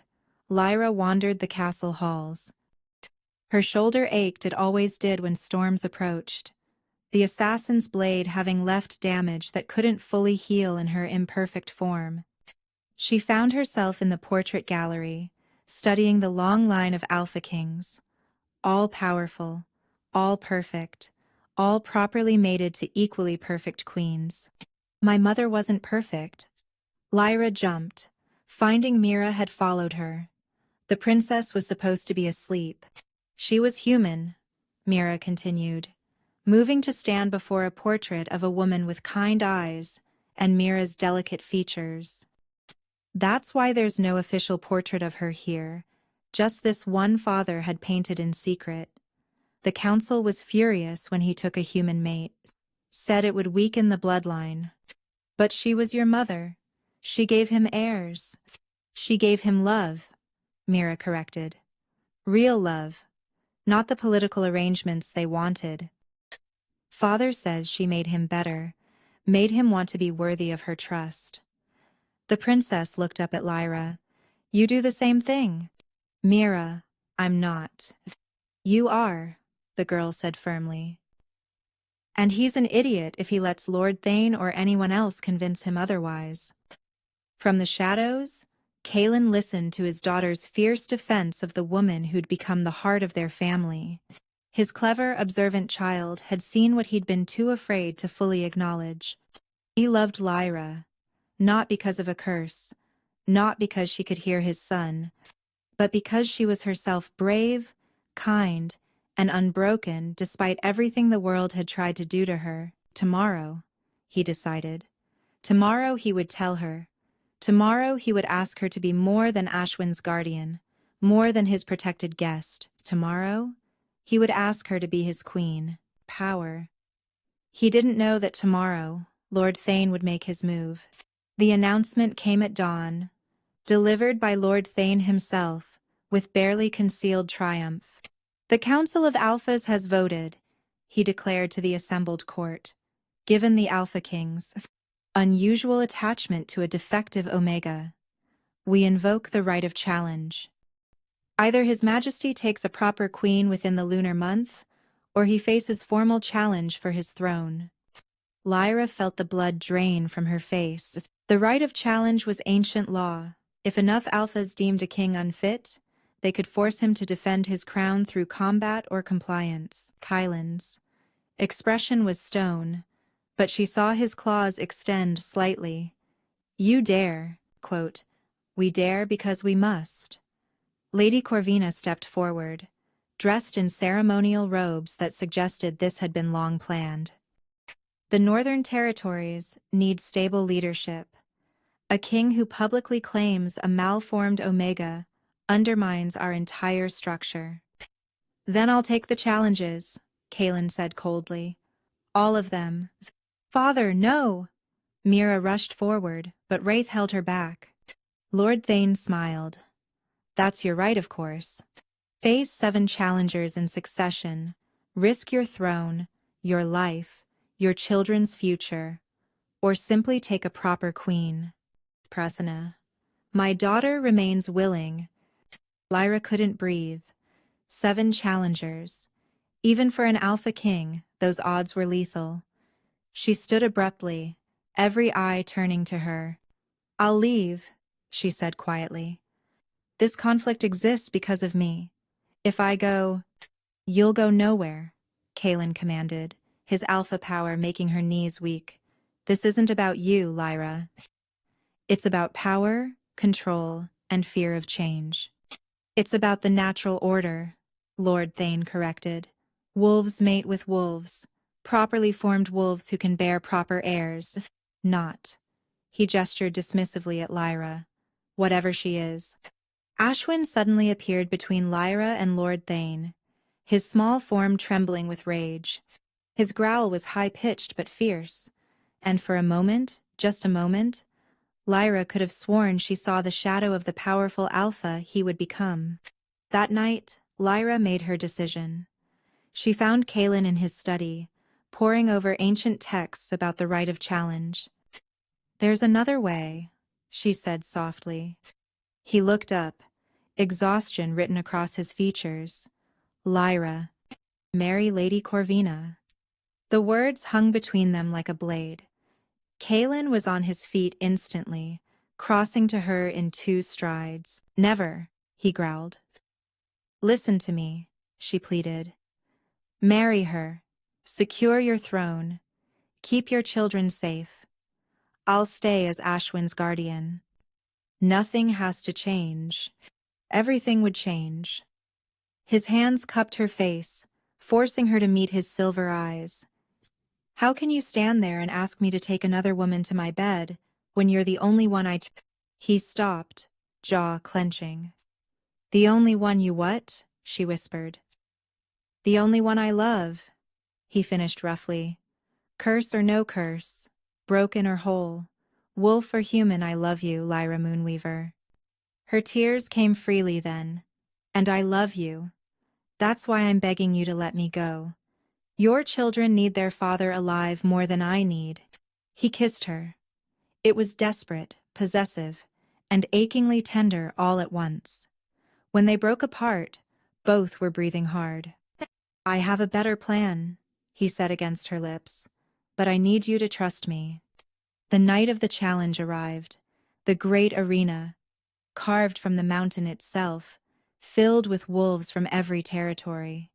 Lyra wandered the castle halls. Her shoulder ached, it always did when storms approached, the assassin's blade having left damage that couldn't fully heal in her imperfect form. She found herself in the portrait gallery, studying the long line of Alpha Kings, all powerful, all perfect, all properly mated to equally perfect queens. My mother wasn't perfect. Lyra jumped. Finding Mira had followed her. The princess was supposed to be asleep. She was human, Mira continued, moving to stand before a portrait of a woman with kind eyes and Mira's delicate features. That's why there's no official portrait of her here, just this one father had painted in secret. The council was furious when he took a human mate, said it would weaken the bloodline. But she was your mother. She gave him heirs. She gave him love, Mira corrected. Real love, not the political arrangements they wanted. Father says she made him better, made him want to be worthy of her trust. The princess looked up at Lyra. You do the same thing. Mira, I'm not. You are, the girl said firmly. And he's an idiot if he lets Lord Thane or anyone else convince him otherwise. From the shadows, Kaelin listened to his daughter's fierce defense of the woman who'd become the heart of their family. His clever, observant child had seen what he'd been too afraid to fully acknowledge. He loved Lyra, not because of a curse, not because she could hear his son, but because she was herself brave, kind, and unbroken despite everything the world had tried to do to her. Tomorrow, he decided. Tomorrow he would tell her. Tomorrow he would ask her to be more than Ashwin's guardian, more than his protected guest. Tomorrow, he would ask her to be his queen. Power. He didn't know that tomorrow, Lord Thane would make his move. The announcement came at dawn, delivered by Lord Thane himself, with barely concealed triumph. The Council of Alphas has voted, he declared to the assembled court. Given the Alpha King's unusual attachment to a defective Omega, we invoke the right of challenge. Either His Majesty takes a proper queen within the lunar month, or he faces formal challenge for his throne. Lyra felt the blood drain from her face. The right of challenge was ancient law. If enough alphas deemed a king unfit, they could force him to defend his crown through combat or compliance. Kylan's expression was stone, but she saw his claws extend slightly. You dare, quote, we dare because we must. Lady Corvina stepped forward, dressed in ceremonial robes that suggested this had been long planned. The Northern Territories need stable leadership. A king who publicly claims a malformed Omega undermines our entire structure. Then I'll take the challenges, Kaelin said coldly. All of them. Father, no! Mira rushed forward, but Wraith held her back. Lord Thane smiled. That's your right, of course. Face 7 challengers in succession. Risk your throne, your life, your children's future, or simply take a proper queen. Prasanna. My daughter remains willing. Lyra couldn't breathe. 7 challengers. Even for an alpha king, those odds were lethal. She stood abruptly, every eye turning to her. I'll leave, she said quietly. This conflict exists because of me. If I go, you'll go nowhere, Kaelin commanded, his alpha power making her knees weak. This isn't about you, Lyra. It's about power, control, and fear of change. It's about the natural order, Lord Thane corrected. Wolves mate with wolves, properly formed wolves who can bear proper heirs. Not. He gestured dismissively at Lyra. Whatever she is. Ashwin suddenly appeared between Lyra and Lord Thane, his small form trembling with rage. His growl was high-pitched but fierce, and for a moment, just a moment, Lyra could have sworn she saw the shadow of the powerful alpha he would become. That night, Lyra made her decision. She found Kaelin in his study, poring over ancient texts about the right of challenge. There's another way, she said softly. He looked up, exhaustion written across his features. Lyra, marry Lady Corvina. The words hung between them like a blade. Kaelin was on his feet instantly, crossing to her in 2 strides. Never, he growled. Listen to me. she pleaded. Marry her. Secure your throne. Keep your children safe. I'll stay as Ashwin's guardian. Nothing has to change. Everything would change. His hands cupped her face, forcing her to meet his silver eyes. How can you stand there and ask me to take another woman to my bed when you're the only one He stopped, jaw clenching. The only one you what? She whispered. The only one I love, he finished roughly. Curse or no curse, broken or whole, wolf or human, I love you, Lyra Moonweaver. Her tears came freely then. And I love you. That's why I'm begging you to let me go. Your children need their father alive more than I need. He kissed her. It was desperate, possessive, and achingly tender all at once. When they broke apart, both were breathing hard. I have a better plan, he said against her lips, but I need you to trust me. The night of the challenge arrived. The great arena, carved from the mountain itself, filled with wolves from every territory.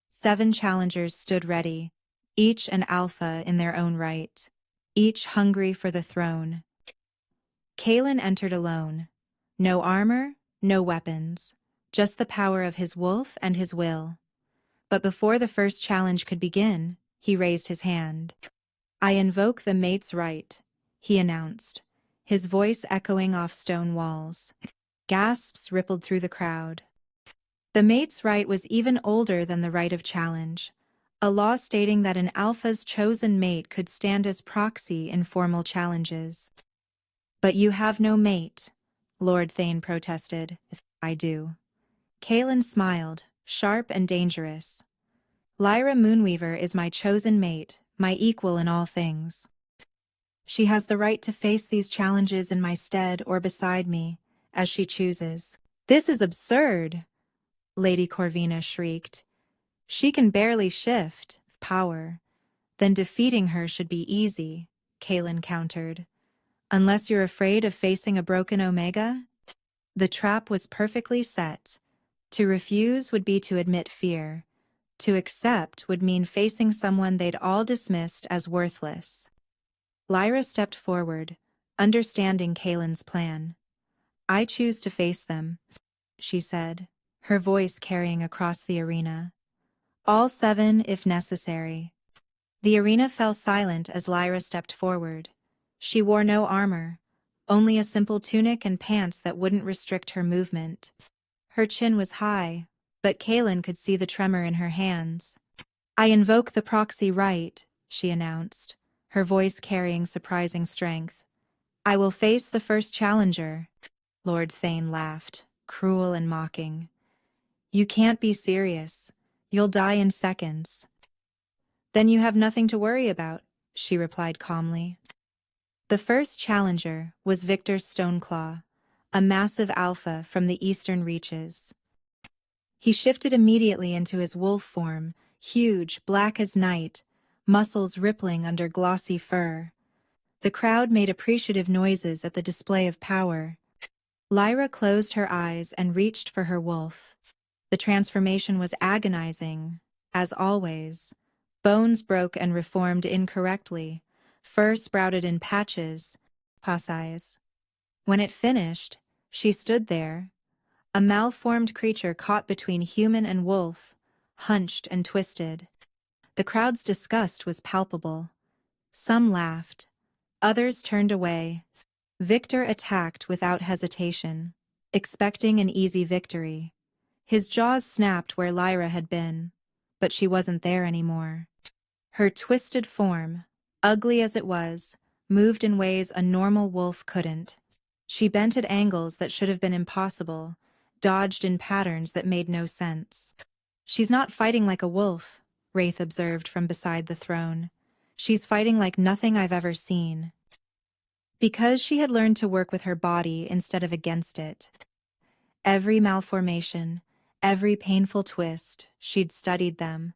7 challengers stood ready, each an alpha in their own right, each hungry for the throne. Kalen entered alone. No armor, no weapons, just the power of his wolf and his will. But before the first challenge could begin, he raised his hand. I invoke the mate's right, he announced, his voice echoing off stone walls. Gasps rippled through the crowd. The mate's right was even older than the right of challenge, a law stating that an alpha's chosen mate could stand as proxy in formal challenges. But you have no mate, Lord Thane protested. I do. Kalen smiled, sharp and dangerous. Lyra Moonweaver is my chosen mate, my equal in all things. She has the right to face these challenges in my stead or beside me, as she chooses. This is absurd, Lady Corvina shrieked. She can barely shift power. Then defeating her should be easy, Kalen countered. Unless you're afraid of facing a broken Omega? The trap was perfectly set. To refuse would be to admit fear. To accept would mean facing someone they'd all dismissed as worthless. Lyra stepped forward, understanding Kalen's plan. I choose to face them, she said, her voice carrying across the arena. All 7, if necessary. The arena fell silent as Lyra stepped forward. She wore no armor, only a simple tunic and pants that wouldn't restrict her movement. Her chin was high, but Kalen could see the tremor in her hands. I invoke the proxy right, she announced, her voice carrying surprising strength. I will face the first challenger. Lord Thane laughed, cruel and mocking. You can't be serious. You'll die in seconds. Then you have nothing to worry about, she replied calmly. The first challenger was Victor Stoneclaw, a massive alpha from the eastern reaches. He shifted immediately into his wolf form, huge, black as night, muscles rippling under glossy fur. The crowd made appreciative noises at the display of power. Lyra closed her eyes and reached for her wolf. The transformation was agonizing, as always. Bones broke and reformed incorrectly. Fur sprouted in patches, eyes. When it finished, she stood there, a malformed creature caught between human and wolf, hunched and twisted. The crowd's disgust was palpable. Some laughed. Others turned away. Victor attacked without hesitation, expecting an easy victory. His jaws snapped where Lyra had been, but she wasn't there anymore. Her twisted form, ugly as it was, moved in ways a normal wolf couldn't. She bent at angles that should have been impossible, dodged in patterns that made no sense. She's not fighting like a wolf, Wraith observed from beside the throne. She's fighting like nothing I've ever seen. Because she had learned to work with her body instead of against it. Every malformation, every painful twist, she'd studied them,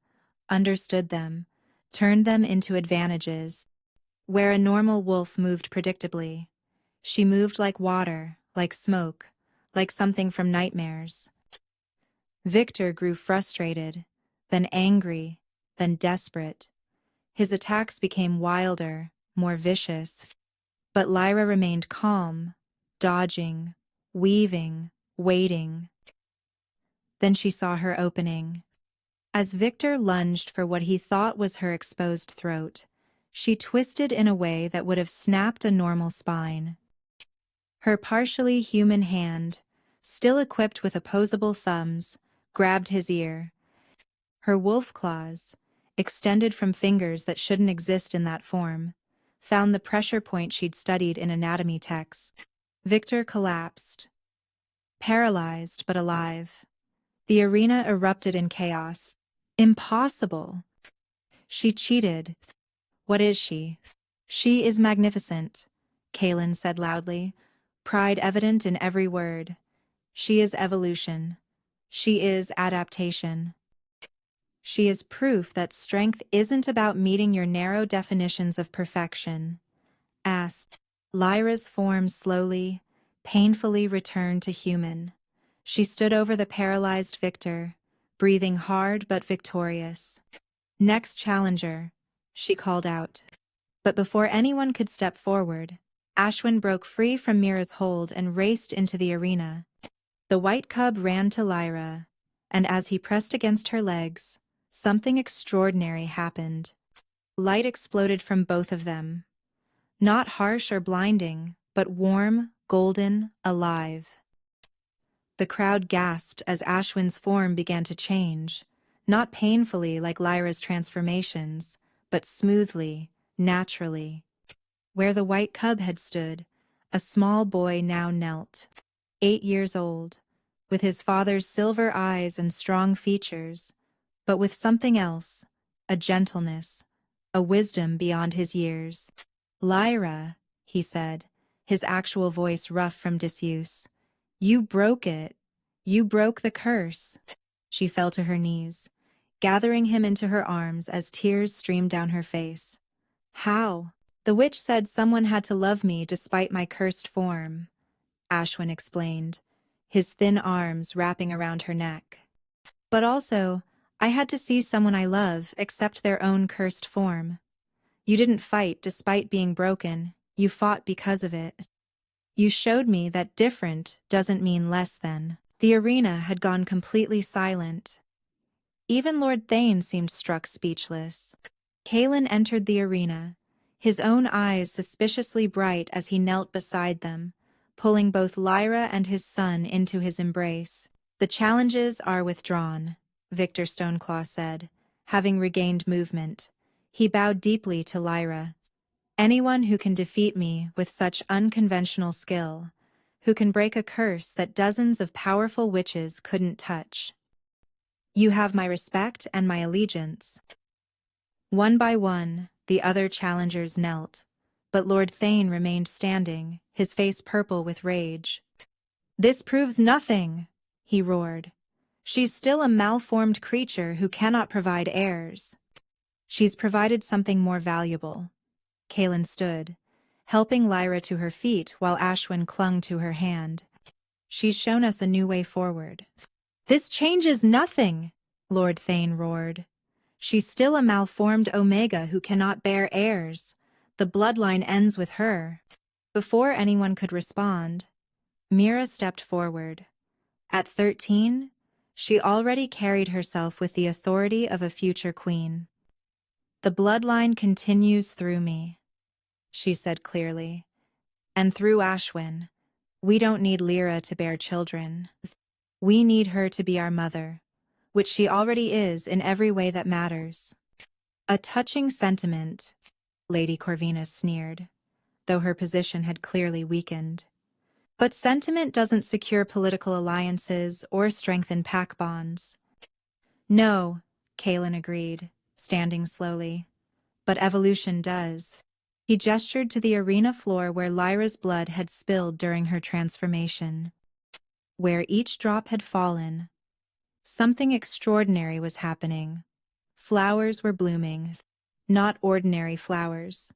understood them, turned them into advantages. Where a normal wolf moved predictably, she moved like water, like smoke, like something from nightmares. Victor grew frustrated, then angry, then desperate. His attacks became wilder, more vicious. But Lyra remained calm, dodging, weaving, waiting. Then she saw her opening. As Victor lunged for what he thought was her exposed throat, she twisted in a way that would have snapped a normal spine. Her partially human hand, still equipped with opposable thumbs, grabbed his ear. Her wolf claws, extended from fingers that shouldn't exist in that form, found the pressure point she'd studied in anatomy texts. Victor collapsed, paralyzed but alive. The arena erupted in chaos. Impossible! She cheated. What is she? She is magnificent, Kaelin said loudly, pride evident in every word. She is evolution. She is adaptation. She is proof that strength isn't about meeting your narrow definitions of perfection. Asked, Lyra's form slowly, painfully returned to human. She stood over the paralyzed Victor, breathing hard but victorious. Next challenger, she called out. But before anyone could step forward, Ashwin broke free from Mira's hold and raced into the arena. The white cub ran to Lyra, and as he pressed against her legs, something extraordinary happened. Light exploded from both of them. Not harsh or blinding, but warm, golden, alive. The crowd gasped as Ashwin's form began to change, not painfully like Lyra's transformations, but smoothly, naturally. Where the white cub had stood, a small boy now knelt, 8 years old, with his father's silver eyes and strong features, but with something else, a gentleness, a wisdom beyond his years. Lyra, he said, his actual voice rough from disuse. You broke it. You broke the curse. She fell to her knees, gathering him into her arms as tears streamed down her face. How? The witch said someone had to love me despite my cursed form, Ashwin explained, his thin arms wrapping around her neck. But also, I had to see someone I love accept their own cursed form. You didn't fight despite being broken, you fought because of it. You showed me that different doesn't mean less than. The arena had gone completely silent. Even Lord Thane seemed struck speechless. Kaelin entered the arena, his own eyes suspiciously bright as he knelt beside them, pulling both Lyra and his son into his embrace. The challenges are withdrawn, Victor Stoneclaw said, having regained movement. He bowed deeply to Lyra. Anyone who can defeat me with such unconventional skill, who can break a curse that dozens of powerful witches couldn't touch. You have my respect and my allegiance. One by one, the other challengers knelt, but Lord Thane remained standing, his face purple with rage. This proves nothing, he roared. She's still a malformed creature who cannot provide heirs. She's provided something more valuable. Kaelin stood, helping Lyra to her feet while Ashwin clung to her hand. She's shown us a new way forward. This changes nothing, Lord Thane roared. She's still a malformed Omega who cannot bear heirs. The bloodline ends with her. Before anyone could respond, Mira stepped forward. At 13, she already carried herself with the authority of a future queen. The bloodline continues through me, she said clearly. And through Ashwin. We don't need Lyra to bear children. We need her to be our mother, which she already is in every way that matters. A touching sentiment, Lady Corvinus sneered, though her position had clearly weakened. But sentiment doesn't secure political alliances or strengthen pack bonds. No, Kaelin agreed, standing slowly. But evolution does. He gestured to the arena floor where Lyra's blood had spilled during her transformation. Where each drop had fallen, something extraordinary was happening. Flowers were blooming, not ordinary flowers,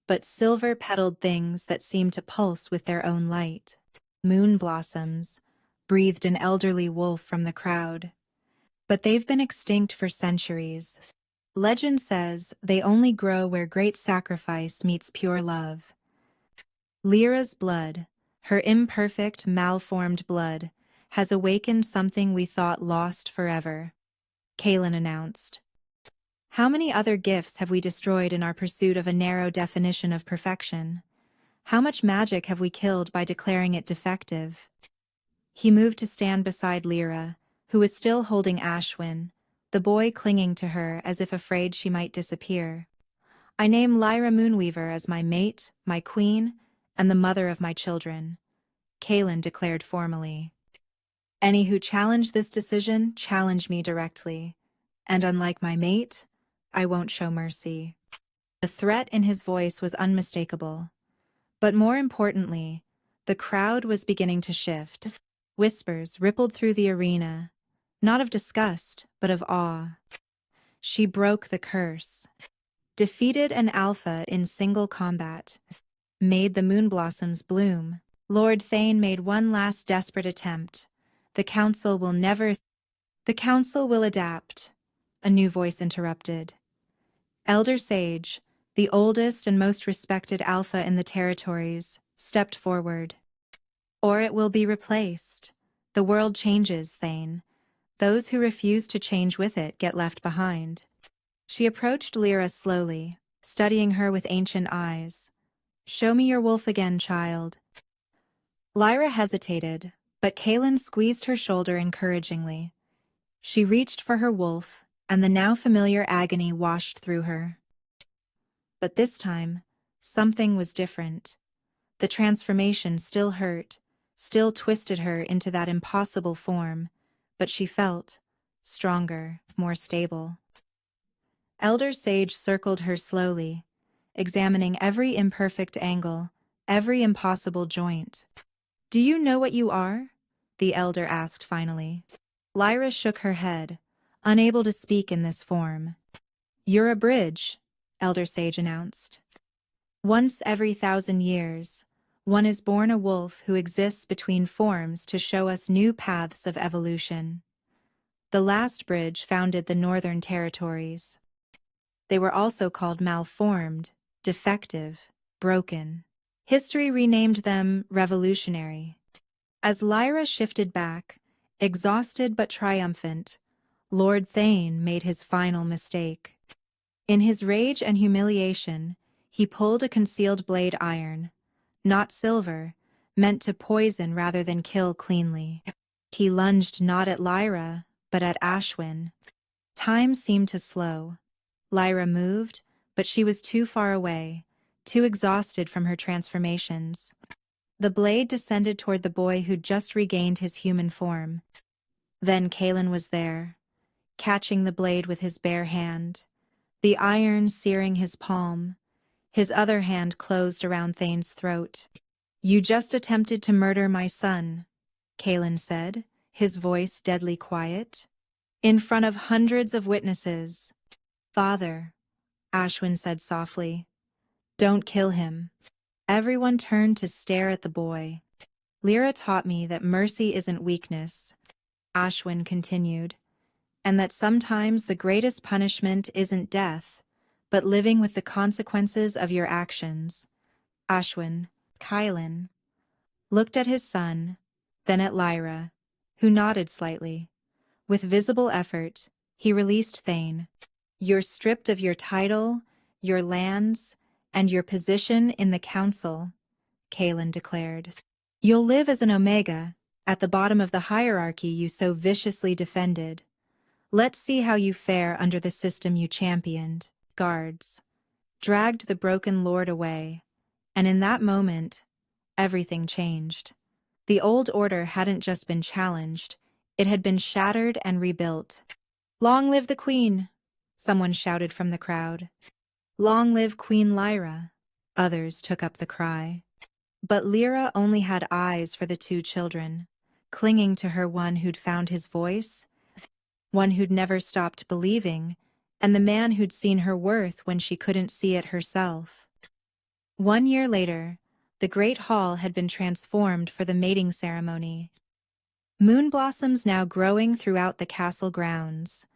but silver-petaled things that seemed to pulse with their own light. Moon blossoms, breathed an elderly wolf from the crowd. but they've been extinct for centuries. Legend says they only grow where great sacrifice meets pure love. Lyra's blood, her imperfect, malformed blood, has awakened something we thought lost forever, Kaelin announced. How many other gifts have we destroyed in our pursuit of a narrow definition of perfection? How much magic have we killed by declaring it defective? He moved to stand beside Lyra, who was still holding Ashwin, the boy clinging to her as if afraid she might disappear. I name Lyra Moonweaver as my mate, my queen, and the mother of my children, Kaelin declared formally. Any who challenge this decision challenge me directly, and unlike my mate, I won't show mercy. The threat in his voice was unmistakable. But more importantly, the crowd was beginning to shift. Whispers rippled through the arena, not of disgust, but of awe. She broke the curse, defeated an alpha in single combat, made the moon blossoms bloom. Lord Thane made one last desperate attempt. The council will never... The council will adapt, a new voice interrupted. Elder Sage, the oldest and most respected alpha in the territories, stepped forward. Or it will be replaced. The world changes, Thane. Those who refuse to change with it get left behind. She approached Lyra slowly, studying her with ancient eyes. Show me your wolf again, child. Lyra hesitated, but Kaelin squeezed her shoulder encouragingly. She reached for her wolf, and the now familiar agony washed through her. But this time, something was different. The transformation still hurt, still twisted her into that impossible form, but she felt stronger, more stable. Elder Sage circled her slowly, examining every imperfect angle, every impossible joint. Do you know what you are? The elder asked finally. Lyra shook her head, unable to speak in this form. You're a bridge, Elder Sage announced. Once every 1,000 years, one is born a wolf who exists between forms to show us new paths of evolution. The last bridge founded the Northern Territories. They were also called malformed, defective, broken. History renamed them revolutionary. As Lyra shifted back, exhausted but triumphant, Lord Thane made his final mistake. In his rage and humiliation, he pulled a concealed blade iron, not silver, meant to poison rather than kill cleanly. He lunged not at Lyra, but at Ashwin. Time seemed to slow. Lyra moved, but she was too far away, too exhausted from her transformations. The blade descended toward the boy who'd just regained his human form. Then Kaelin was there, catching the blade with his bare hand, the iron searing his palm. His other hand closed around Thane's throat. You just attempted to murder my son, Kaelin said, his voice deadly quiet. In front of hundreds of witnesses. Father, Ashwin said softly. Don't kill him. Everyone turned to stare at the boy. Lyra taught me that mercy isn't weakness, Ashwin continued, and that sometimes the greatest punishment isn't death, but living with the consequences of your actions. Ashwin, Kaelin, looked at his son, then at Lyra, who nodded slightly. With visible effort, he released Thane. You're stripped of your title, your lands, and your position in the council, Kaelin declared. You'll live as an Omega, at the bottom of the hierarchy you so viciously defended. Let's see how you fare under the system you championed. Guards dragged the broken lord away, and in that moment, everything changed. The old order hadn't just been challenged, it had been shattered and rebuilt. Long live the Queen, someone shouted from the crowd. Long live Queen Lyra, others took up the cry. But Lyra only had eyes for the two children, clinging to her one who'd found his voice, one who'd never stopped believing, and the man who'd seen her worth when she couldn't see it herself. 1 year later, the Great Hall had been transformed for the mating ceremony. Moon blossoms now growing throughout the castle grounds.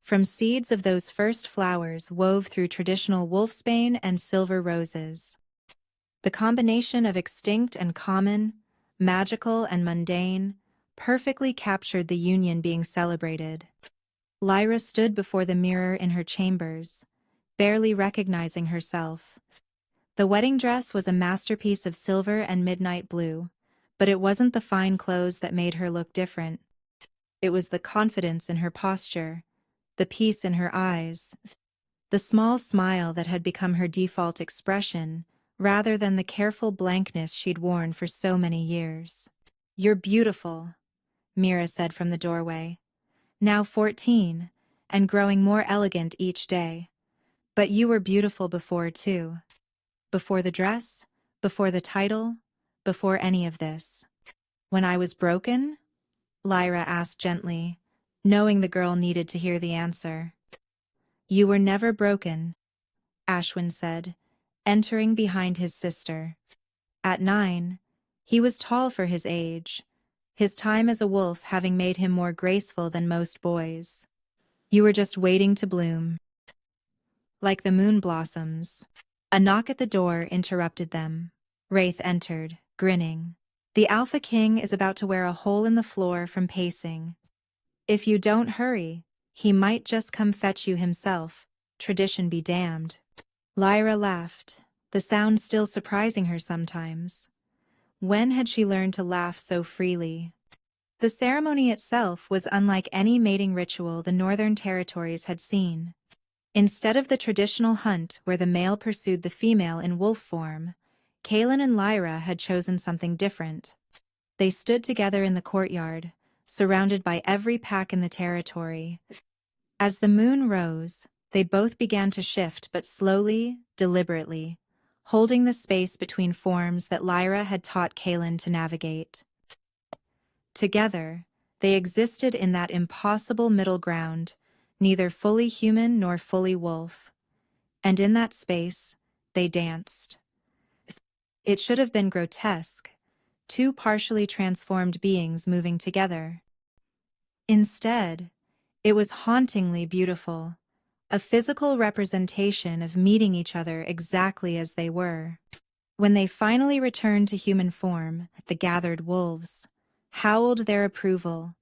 From seeds of those first flowers wove through traditional wolfsbane and silver roses. The combination of extinct and common, magical and mundane, perfectly captured the union being celebrated. Lyra stood before the mirror in her chambers, barely recognizing herself. The wedding dress was a masterpiece of silver and midnight blue, but it wasn't the fine clothes that made her look different. It was the confidence in her posture, the peace in her eyes, the small smile that had become her default expression, rather than the careful blankness she'd worn for so many years. "You're beautiful," Mira said from the doorway. "Now 14, and growing more elegant each day. But you were beautiful before, too. Before the dress, before the title, before any of this." "When I was broken?" Lyra asked gently, knowing the girl needed to hear the answer. "You were never broken," Ashwin said, entering behind his sister. At 9, he was tall for his age, his time as a wolf having made him more graceful than most boys. "You were just waiting to bloom. Like the moon blossoms." A knock at the door interrupted them. Wraith entered, grinning. "The Alpha King is about to wear a hole in the floor from pacing. If you don't hurry, he might just come fetch you himself. Tradition be damned." Lyra laughed, the sound still surprising her sometimes. When had she learned to laugh so freely? The ceremony itself was unlike any mating ritual the Northern Territories had seen. Instead of the traditional hunt where the male pursued the female in wolf form, Kaelin and Lyra had chosen something different. They stood together in the courtyard, surrounded by every pack in the territory. As the moon rose, they both began to shift, but slowly, deliberately, holding the space between forms that Lyra had taught Kaelin to navigate. Together, they existed in that impossible middle ground, neither fully human nor fully wolf. And in that space, they danced. It should have been grotesque, two partially transformed beings moving together. Instead, it was hauntingly beautiful, a physical representation of meeting each other exactly as they were. When they finally returned to human form, the gathered wolves howled their approval,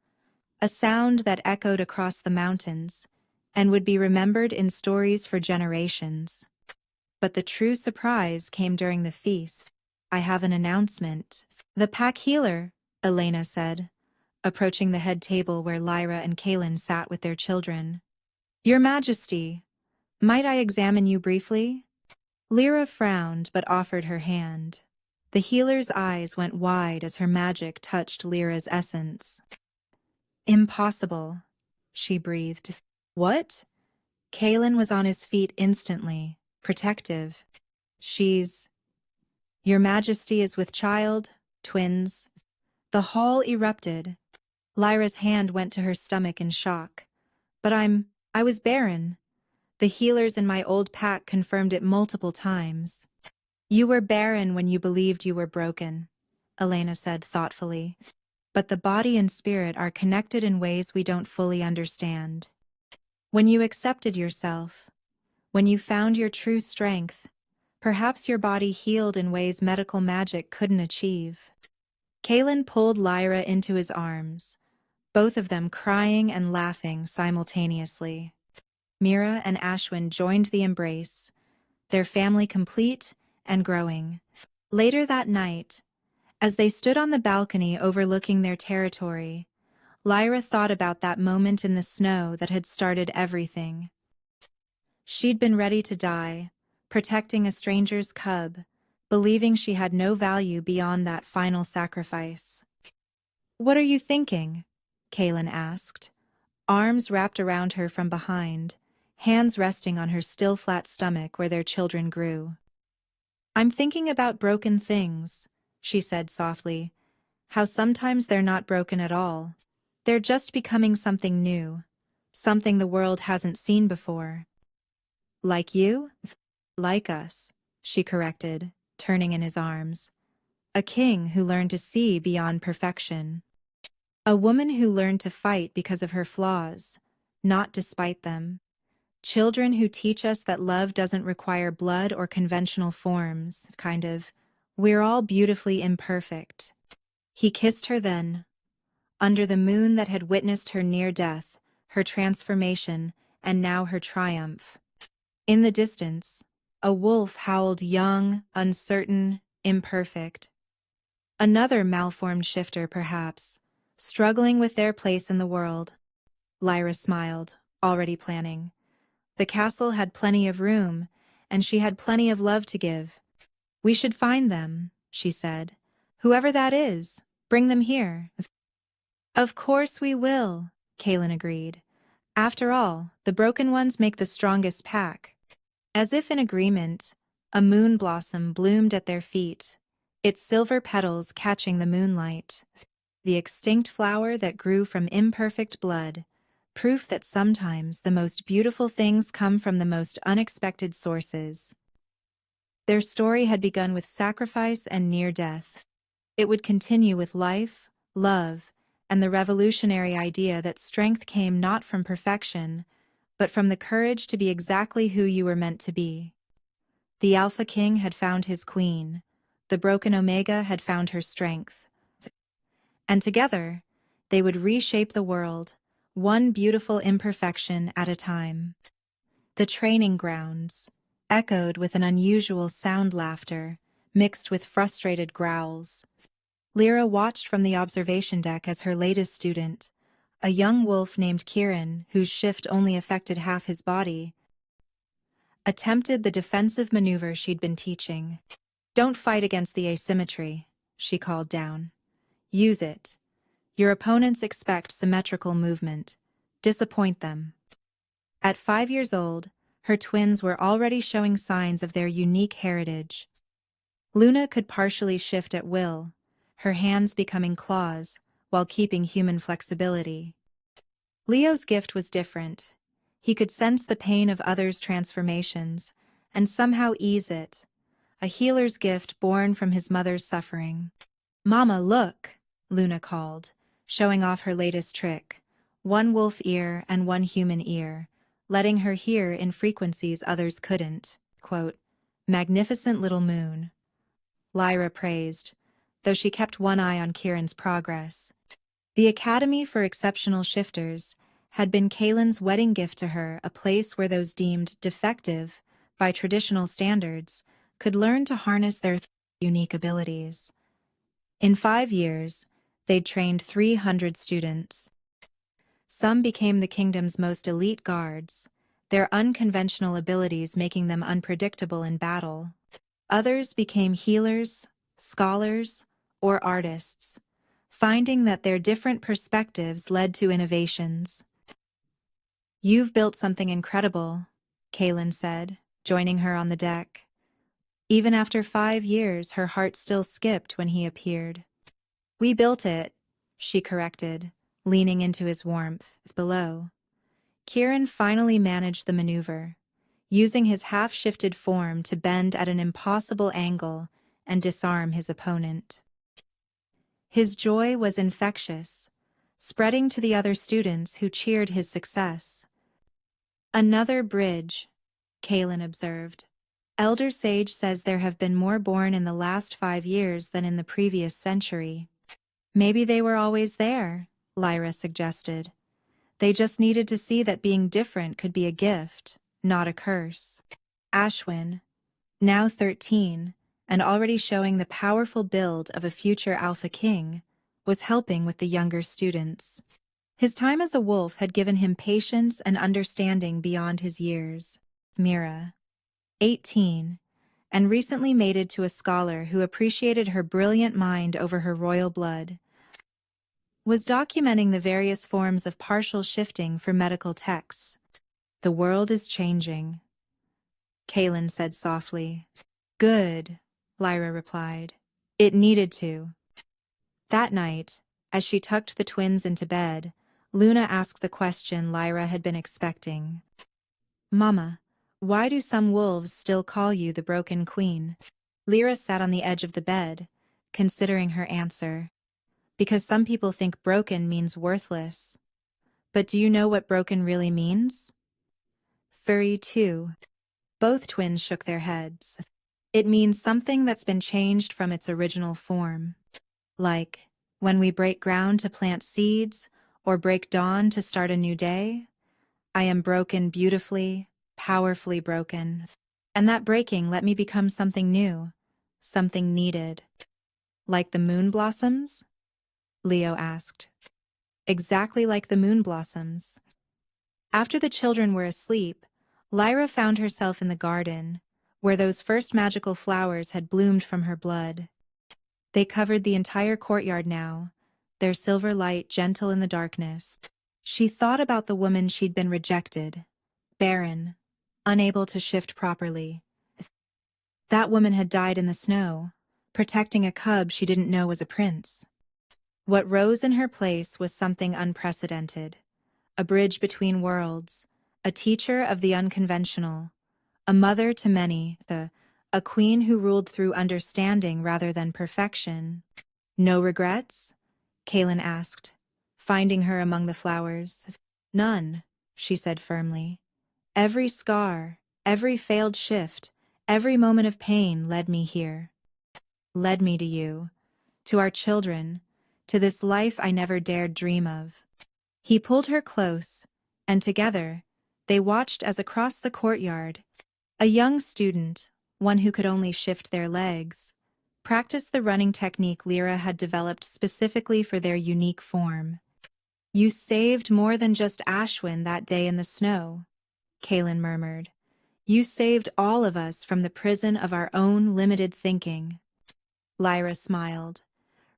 a sound that echoed across the mountains and would be remembered in stories for generations. But the true surprise came during the feast. "I have an announcement." "The pack healer," Elena said, approaching the head table where Lyra and Kaelin sat with their children. "Your Majesty, might I examine you briefly?" Lyra frowned but offered her hand. The healer's eyes went wide as her magic touched Lyra's essence. "Impossible," she breathed. "What?" Kaelin was on his feet instantly, protective. "Your Majesty is with child, twins." The hall erupted. Lyra's hand went to her stomach in shock. "But I was barren. The healers in my old pack confirmed it multiple times." "You were barren when you believed you were broken," Elena said thoughtfully. "But the body and spirit are connected in ways we don't fully understand. When you accepted yourself, when you found your true strength, perhaps your body healed in ways medical magic couldn't achieve." Kaelin pulled Lyra into his arms, both of them crying and laughing simultaneously. Mira and Ashwin joined the embrace, their family complete and growing. Later that night, as they stood on the balcony overlooking their territory, Lyra thought about that moment in the snow that had started everything. She'd been ready to die, protecting a stranger's cub, believing she had no value beyond that final sacrifice. "What are you thinking?" Kaelin asked, arms wrapped around her from behind, hands resting on her still flat stomach where their children grew. "I'm thinking about broken things," she said softly. "How sometimes they're not broken at all. They're just becoming something new, something the world hasn't seen before." "Like you?" "Like us," she corrected, turning in his arms. "A king who learned to see beyond perfection." A woman who learned to fight because of her flaws, not despite them. Children who teach us that love doesn't require blood or conventional forms, kind of. We're all beautifully imperfect. He kissed her then, under the moon that had witnessed her near death, her transformation, and now her triumph. In the distance, a wolf howled, young, uncertain, imperfect. Another malformed shifter, perhaps, struggling with their place in the world. Lyra smiled, already planning. The castle had plenty of room, and she had plenty of love to give. We should find them, she said. Whoever that is, bring them here. Of course we will, Kaelin agreed. After all, the broken ones make the strongest pack. As if in agreement, a moon blossom bloomed at their feet, its silver petals catching the moonlight. The extinct flower that grew from imperfect blood, proof that sometimes the most beautiful things come from the most unexpected sources. Their story had begun with sacrifice and near death. It would continue with life, love, and the revolutionary idea that strength came not from perfection, but from the courage to be exactly who you were meant to be. The Alpha King had found his queen, the broken Omega had found her strength. And together, they would reshape the world, one beautiful imperfection at a time. The training grounds echoed with an unusual sound, laughter, mixed with frustrated growls. Lyra watched from the observation deck as her latest student, a young wolf named Kieran, whose shift only affected half his body, attempted the defensive maneuver she'd been teaching. Don't fight against the asymmetry, she called down. Use it. Your opponents expect symmetrical movement. Disappoint them. At 5 years old, her twins were already showing signs of their unique heritage. Luna could partially shift at will, her hands becoming claws, while keeping human flexibility. Leo's gift was different. He could sense the pain of others' transformations, and somehow ease it. A healer's gift born from his mother's suffering. "Mama, look," Luna called, showing off her latest trick. One wolf ear and one human ear, letting her hear in frequencies others couldn't. Quote, "Magnificent little moon," Lyra praised, though she kept one eye on Kieran's progress. The Academy for Exceptional Shifters had been Kaelin's wedding gift to her, a place where those deemed defective by traditional standards could learn to harness their unique abilities. In 5 years, they'd trained 300 students. Some became the kingdom's most elite guards, their unconventional abilities making them unpredictable in battle. Others became healers, scholars, or artists, finding that their different perspectives led to innovations. "You've built something incredible," Kaelin said, joining her on the deck. Even after 5 years, her heart still skipped when he appeared. "We built it," she corrected, leaning into his warmth. Below. Kieran finally managed the maneuver, using his half-shifted form to bend at an impossible angle and disarm his opponent. His joy was infectious, spreading to the other students who cheered his success. "Another bridge," Kaelin observed. "Elder Sage says there have been more born in the last 5 years than in the previous century." "Maybe they were always there," Lyra suggested. "They just needed to see that being different could be a gift, not a curse." Ashwin, now 13, and already showing the powerful build of a future Alpha King, was helping with the younger students. His time as a wolf had given him patience and understanding beyond his years. Mira, 18, and recently mated to a scholar who appreciated her brilliant mind over her royal blood, was documenting the various forms of partial shifting for medical texts. "The world is changing," Kaelin said softly. "Good," Lyra replied. "It needed to." That night, as she tucked the twins into bed, Luna asked the question Lyra had been expecting. "Mama, why do some wolves still call you the Broken Queen?" Lyra sat on the edge of the bed, considering her answer. because some people think broken means worthless. But do you know what broken really means? Furry too. Both twins shook their heads. It means something that's been changed from its original form. Like, when we break ground to plant seeds, or break dawn to start a new day, I am broken beautifully, powerfully broken. And that breaking let me become something new, something needed. Like the moon blossoms? Leo asked. Exactly like the moon blossoms. After the children were asleep, Lyra found herself in the garden, where those first magical flowers had bloomed from her blood. They covered the entire courtyard now, their silver light gentle in the darkness. She thought about the woman she'd been rejected, barren, unable to shift properly. That woman had died in the snow, protecting a cub she didn't know was a prince. What rose in her place was something unprecedented, a bridge between worlds, a teacher of the unconventional, a mother to many, a queen who ruled through understanding rather than perfection. No regrets? Kaelin asked, finding her among the flowers. None, she said firmly. Every scar, every failed shift, every moment of pain led me here. Led me to you, to our children, to this life I never dared dream of. He pulled her close, and together, they watched as across the courtyard, a young student, one who could only shift their legs, practiced the running technique Lyra had developed specifically for their unique form. You saved more than just Ashwin that day in the snow, Kaelin murmured. You saved all of us from the prison of our own limited thinking. Lyra smiled,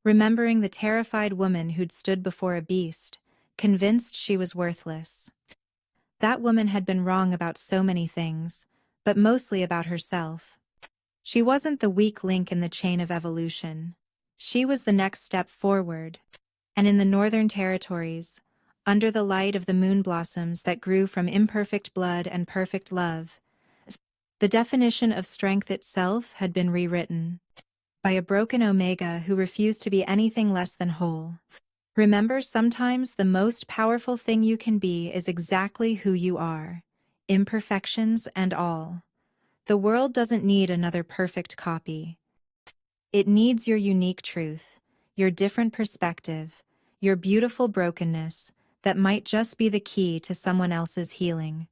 remembering the terrified woman who'd stood before a beast, convinced she was worthless. That woman had been wrong about so many things, but mostly about herself. She wasn't the weak link in the chain of evolution. She was the next step forward. And in the Northern Territories, under the light of the moon blossoms that grew from imperfect blood and perfect love, the definition of strength itself had been rewritten by a broken Omega who refused to be anything less than whole. Remember, sometimes the most powerful thing you can be is exactly who you are, imperfections and all. The world doesn't need another perfect copy. It needs your unique truth, your different perspective, your beautiful brokenness that might just be the key to someone else's healing.